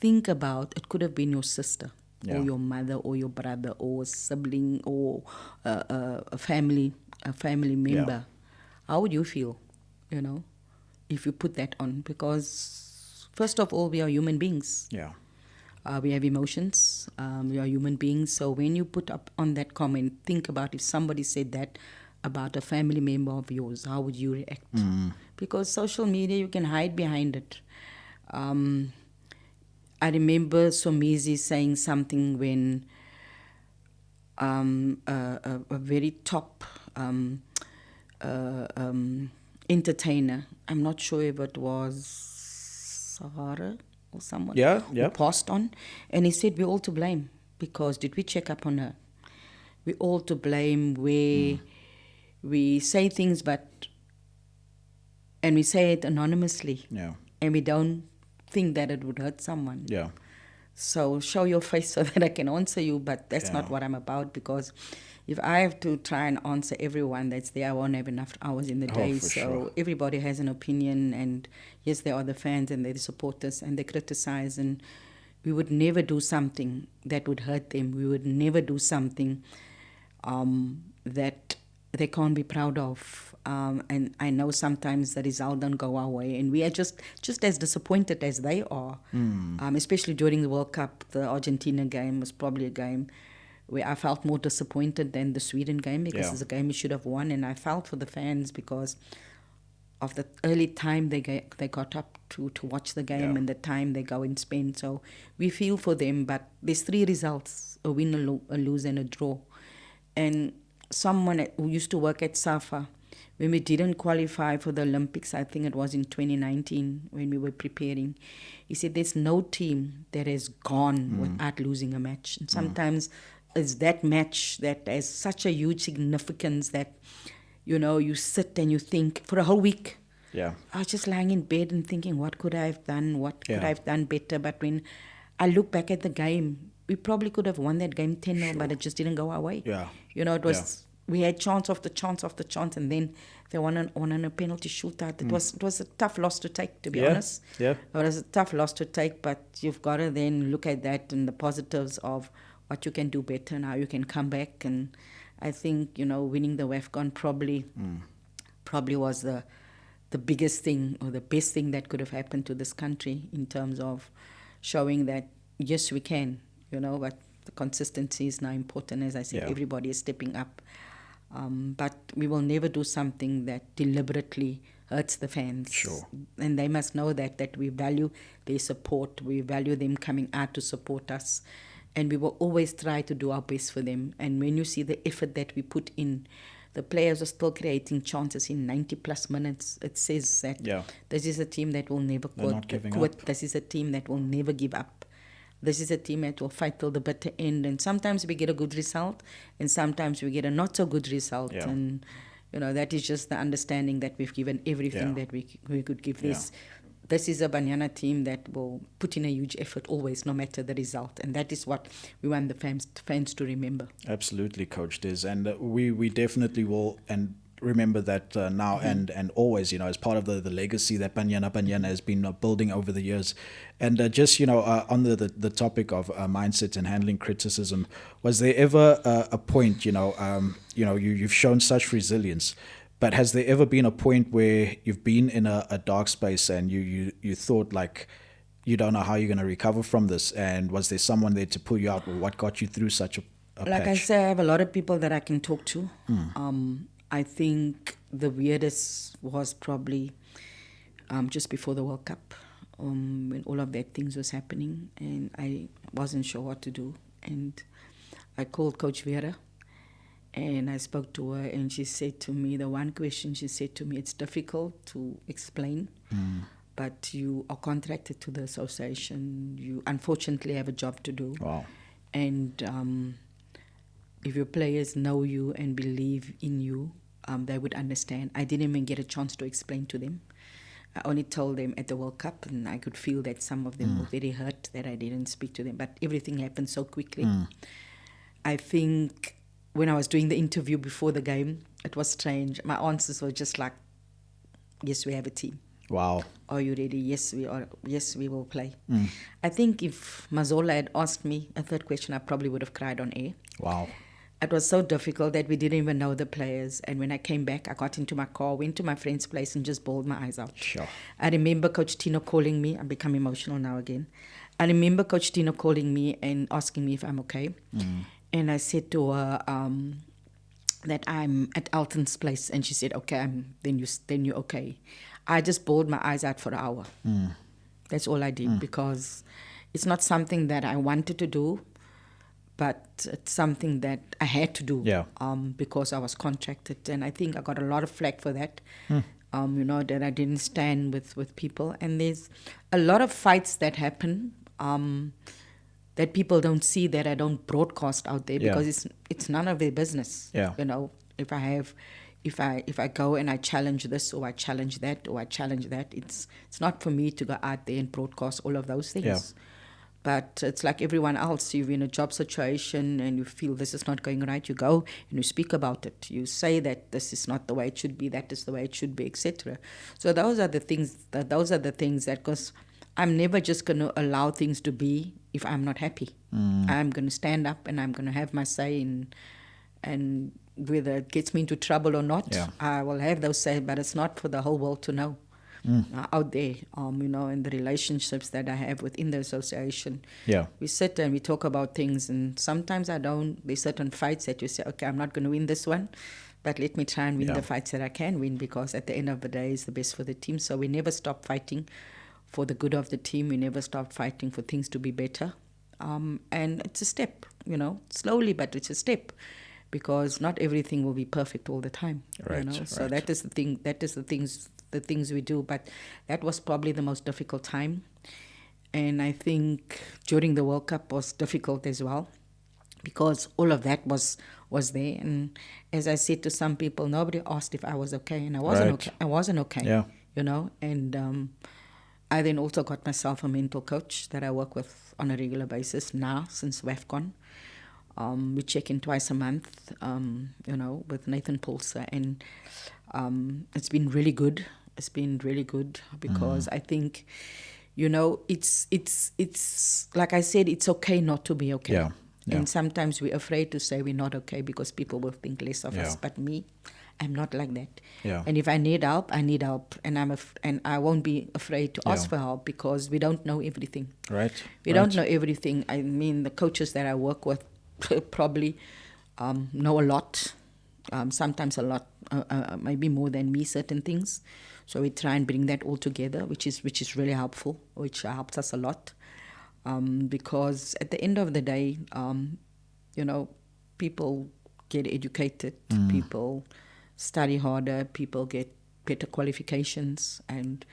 think about, it could have been your sister, or your mother, or your brother, or a sibling, or a family member. How would you feel, if you put that on? Because first of all, we are human beings. Yeah. We have emotions. We are human beings. So when you put up on that comment, think about if somebody said that about a family member of yours, how would you react? Because social media, you can hide behind it. I remember Somizi saying something when a very top entertainer, I'm not sure if it was Sahara or someone who passed on, and he said, we're all to blame, because did we check up on her? We're all to blame where we say things, and we say it anonymously, and we don't think that it would hurt someone. So show your face so that I can answer you, but that's not what I'm about, because if I have to try and answer everyone that's there, I won't have enough hours in the day. So everybody has an opinion, and yes, there are the fans and they're the supporters, and they criticize, and we would never do something that would hurt them. We would never do something that they can't be proud of. And I know sometimes the result don't go our way, and we are just as disappointed as they are. Especially during the World Cup, the Argentina game was probably a game where I felt more disappointed than the Sweden game, because Yeah. it's a game we should have won, and I felt for the fans because of the early time they got up to watch the game, Yeah. and the time they go and spend. So we feel for them, but there's 3 results: a win, a lose, and a draw. And someone who used to work at SAFA, when we didn't qualify for the Olympics, I think it was in 2019 when we were preparing, he said there's no team that has gone without losing a match. And sometimes it's that match that has such a huge significance that, you sit and you think for a whole week. Yeah. I was just lying in bed and thinking, what could I have done? What could Yeah. I have done better? But when I look back at the game, we probably could have won that game 10-0, but it just didn't go our way. Yeah. It was, we had chance after chance after chance, and then they won on a penalty shootout. It was a tough loss to take, to be honest. Yeah. It was a tough loss to take, but you've got to then look at that and the positives of what you can do better and how you can come back. And I think, winning the WAFCON probably was the biggest thing or the best thing that could have happened to this country in terms of showing that, yes, we can, but the consistency is now important. As I said, everybody is stepping up. But we will never do something that deliberately hurts the fans. Sure. And they must know that we value their support. We value them coming out to support us. And we will always try to do our best for them. And when you see the effort that we put in, the players are still creating chances in 90-plus minutes. It says that this is a team that will never quit. This is a team that will never give up. This is a team that will fight till the bitter end. And sometimes we get a good result, and sometimes we get a not-so-good result. Yeah. And, that is just the understanding that we've given everything that we could give this. This is a Banyana team that will put in a huge effort always, no matter the result. And that is what we want the fans to remember. Absolutely, Coach Des. And we definitely will and remember that now and always, as part of the legacy that Banyana Banyana has been building over the years. And just, on the topic of mindset and handling criticism, was there ever a point, you've shown such resilience, but has there ever been a point where you've been in a dark space and you thought like you don't know how you're going to recover from this? And was there someone there to pull you out? Or what got you through such a like patch? I say, I have a lot of people that I can talk to. I think the weirdest was probably just before the World Cup, when all of that things was happening and I wasn't sure what to do. And I called Coach Vera. And I spoke to her, and she said to me, the one question she said to me, it's difficult to explain, but you are contracted to the association. You unfortunately have a job to do. Wow. And if your players know you and believe in you, they would understand. I didn't even get a chance to explain to them. I only told them at the World Cup, and I could feel that some of them were very hurt that I didn't speak to them. But everything happened so quickly. I think when I was doing the interview before the game, it was strange. My answers were just like, yes, we have a team. Wow. Are you ready? Yes, we are. Yes, we will play. I think if Mazola had asked me a third question, I probably would have cried on air. Wow. It was so difficult that we didn't even know the players. And when I came back, I got into my car, went to my friend's place and just bawled my eyes out. Sure. I remember Coach Tino calling me. I become emotional now again. I remember Coach Tino calling me and asking me if I'm okay. And I said to her that I'm at Alton's place. And she said, okay, then you're okay. I just bawled my eyes out for an hour. That's all I did, because it's not something that I wanted to do, but it's something that I had to do because I was contracted. And I think I got a lot of flack for that, that I didn't stand with people. And there's a lot of fights that happen that people don't see, that I don't broadcast out there, because it's none of their business. If I go and I challenge this or I challenge that or I challenge that, it's not for me to go out there and broadcast all of those things. But it's like everyone else. You're in a job situation and you feel this is not going right. You go and you speak about it. You say that this is not the way it should be, that is the way it should be, etc. So those are the things that, because I'm never just going to allow things to be if I'm not happy. I'm going to stand up and I'm going to have my say, and whether it gets me into trouble or not, I will have those say, but it's not for the whole world to know. out there, and the relationships that I have within the association. Yeah. We sit and we talk about things, and sometimes I don't. There's certain fights that you say, okay, I'm not going to win this one, but let me try and win the fights that I can win, because at the end of the day, it's the best for the team. So we never stop fighting for the good of the team. We never stop fighting for things to be better. And it's a step, slowly, but it's a step, because not everything will be perfect all the time. Right, So right. that is the thing. That is the things we do. But that was probably the most difficult time, and I think during the World Cup was difficult as well, because all of that was there. And as I said to some people, nobody asked if I was okay, and I wasn't Right. okay. I wasn't okay. Yeah. And I then also got myself a mental coach that I work with on a regular basis now since WAFCON. We check in twice a month, with Nathan Pulser, and it's been really good. It's been really good, because I think, it's like I said, it's okay not to be okay. Yeah. And sometimes we're afraid to say we're not okay because people will think less of us. But me, I'm not like that. Yeah. And if I need help, I need help, and and I won't be afraid to ask for help, because we don't know everything. Right. We don't know everything. I mean, the coaches that I work with probably know a lot, sometimes a lot, maybe more than me, certain things. So we try and bring that all together, which is really helpful, which helps us a lot, because at the end of the day, people get educated, people study harder, people get better qualifications, and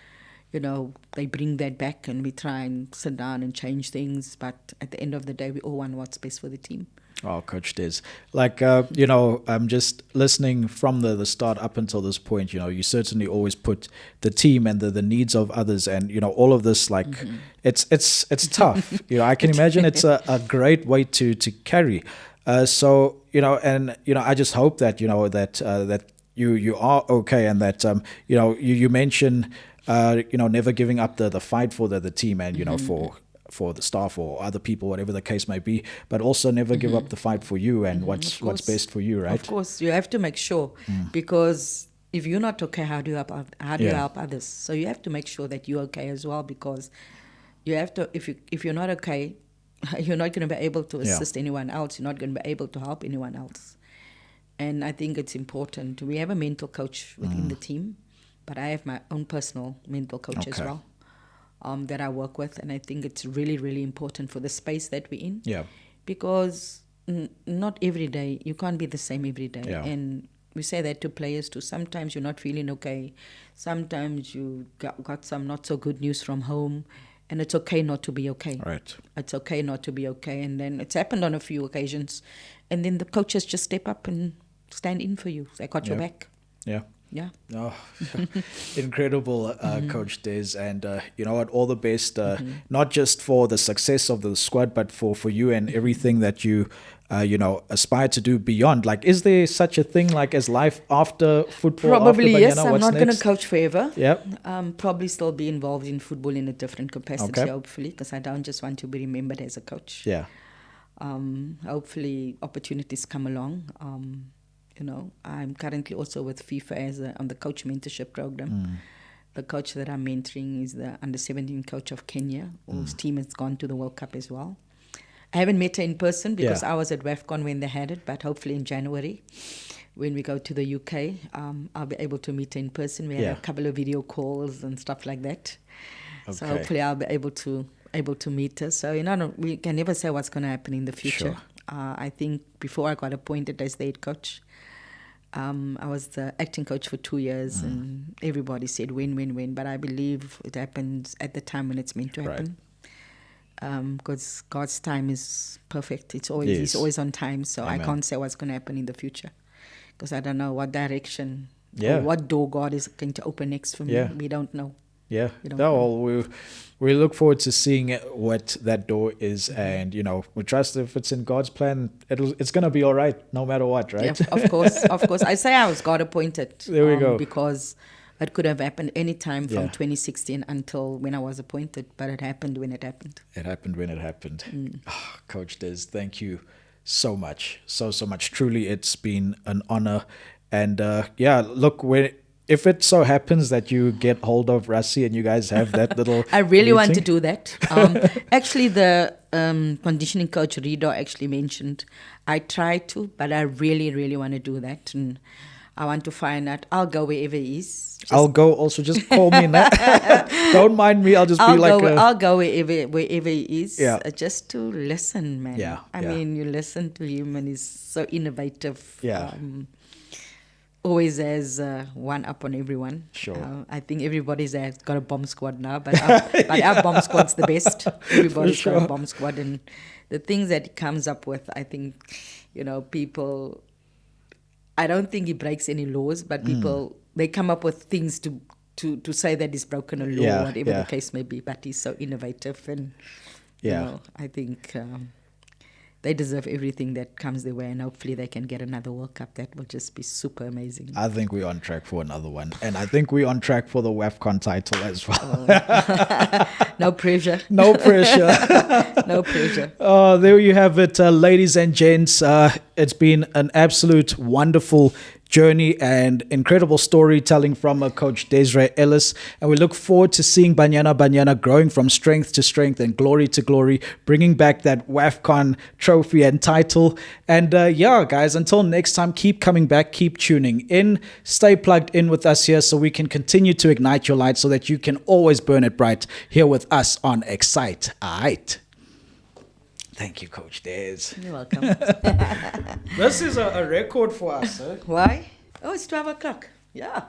they bring that back, and we try and sit down and change things. But at the end of the day, we all want what's best for the team. Oh, Coach Des, I'm just listening from the start up until this point. You certainly always put the team and the needs of others, and all of this. Like, it's tough. I can imagine it's a great weight to carry. I just hope that that you are okay, and that you mentioned never giving up the fight for the team, and for the staff or other people, whatever the case may be, but also never give up the fight for you and what's best for you, right? Of course, you have to make sure, because if you're not okay, how do you help others? So you have to make sure that you're okay as well, because you have to. If you're not okay, you're not going to be able to assist anyone else. You're not going to be able to help anyone else. And I think it's important. We have a mental coach within the team, but I have my own personal mental coach as well, that I work with. And I think it's really, really important for the space that we're in. Yeah. Because not every day, you can't be the same every day. Yeah. And we say that to players too. Sometimes you're not feeling okay. Sometimes you got some not so good news from home. And it's okay not to be okay. Right. It's okay not to be okay. And then it's happened on a few occasions. And then the coaches just step up and stand in for you. They got your back. Yeah. Yeah. Oh, incredible, Coach Des. And you know what? All the best, not just for the success of the squad, but for you and everything that you, aspire to do beyond. Like, is there such a thing like as life after football? Probably, after yes. Banyana? I'm What's not going to next? coach forever. Yep. Probably still be involved in football in a different capacity, Okay. hopefully, because I don't just want to be remembered as a coach. Yeah. Hopefully opportunities come along. I'm currently also with FIFA on the coach mentorship program. The coach that I'm mentoring is the under-17 coach of Kenya, whose team has gone to the World Cup as well. I haven't met her in person because I was at WAFCON when they had it, but hopefully in January, when we go to the UK, I'll be able to meet her in person. We had a couple of video calls and stuff like that. Okay. So hopefully I'll be able to meet her. So, we can never say what's going to happen in the future. Sure. I think before I got appointed as the head coach, I was the acting coach for 2 years, and everybody said win. But I believe it happens at the time when it's meant to happen. Because God's time is perfect. He's always on time. So Amen. I can't say what's going to happen in the future, because I don't know what direction Yeah. or what door God is going to open next for me. Yeah. We don't know. Yeah. You don't No, well, we look forward to seeing what that door is, and we trust if it's in God's plan, it's gonna be all right, no matter what, right? Yeah, of course. I say I was God appointed. There we go. Because it could have happened any time from Yeah. 2016 until when I was appointed, but it happened when it happened. It happened when it happened. Oh, Coach Des, thank you so much. So much. Truly, it's been an honor. And look, if it so happens that you get hold of Rassi and you guys have that little I really want to meeting. do that. Actually, the conditioning coach Rido actually mentioned I try to, but I really, really want to do that. And I want to find out. I'll go wherever he is. I'll go also. Just call me now. Don't mind me. I'll just be like I'll go wherever he is. Yeah. Just to listen, man. Yeah, I yeah. mean, you listen to him, and he's so innovative. Yeah. Always has one up on everyone. Sure. I think everybody's got a bomb squad now, but our bomb squad's the best. Everybody's got a bomb squad, and the things that he comes up with, I think, people. I don't think he breaks any laws, but people they come up with things to say that he's broken a law, Yeah, whatever yeah. the case may be. But he's so innovative, and Yeah. I think. They deserve everything that comes their way, and hopefully they can get another World Cup. That will just be super amazing. I think we're on track for another one. And I think we're on track for the WAFCON title as well. No pressure. No pressure. No pressure. Oh, there you have it, ladies and gents. It's been an absolute wonderful journey and incredible storytelling from Coach Desiree Ellis. And we look forward to seeing Banyana Banyana growing from strength to strength and glory to glory, bringing back that WAFCON trophy and title. And guys, until next time, keep coming back, keep tuning in, stay plugged in with us here so we can continue to ignite your light so that you can always burn it bright here with us on EXC-i8. Thank you, Coach Des. You're welcome. This is a record for us, eh? Why? Oh, it's 12 o'clock. Yeah.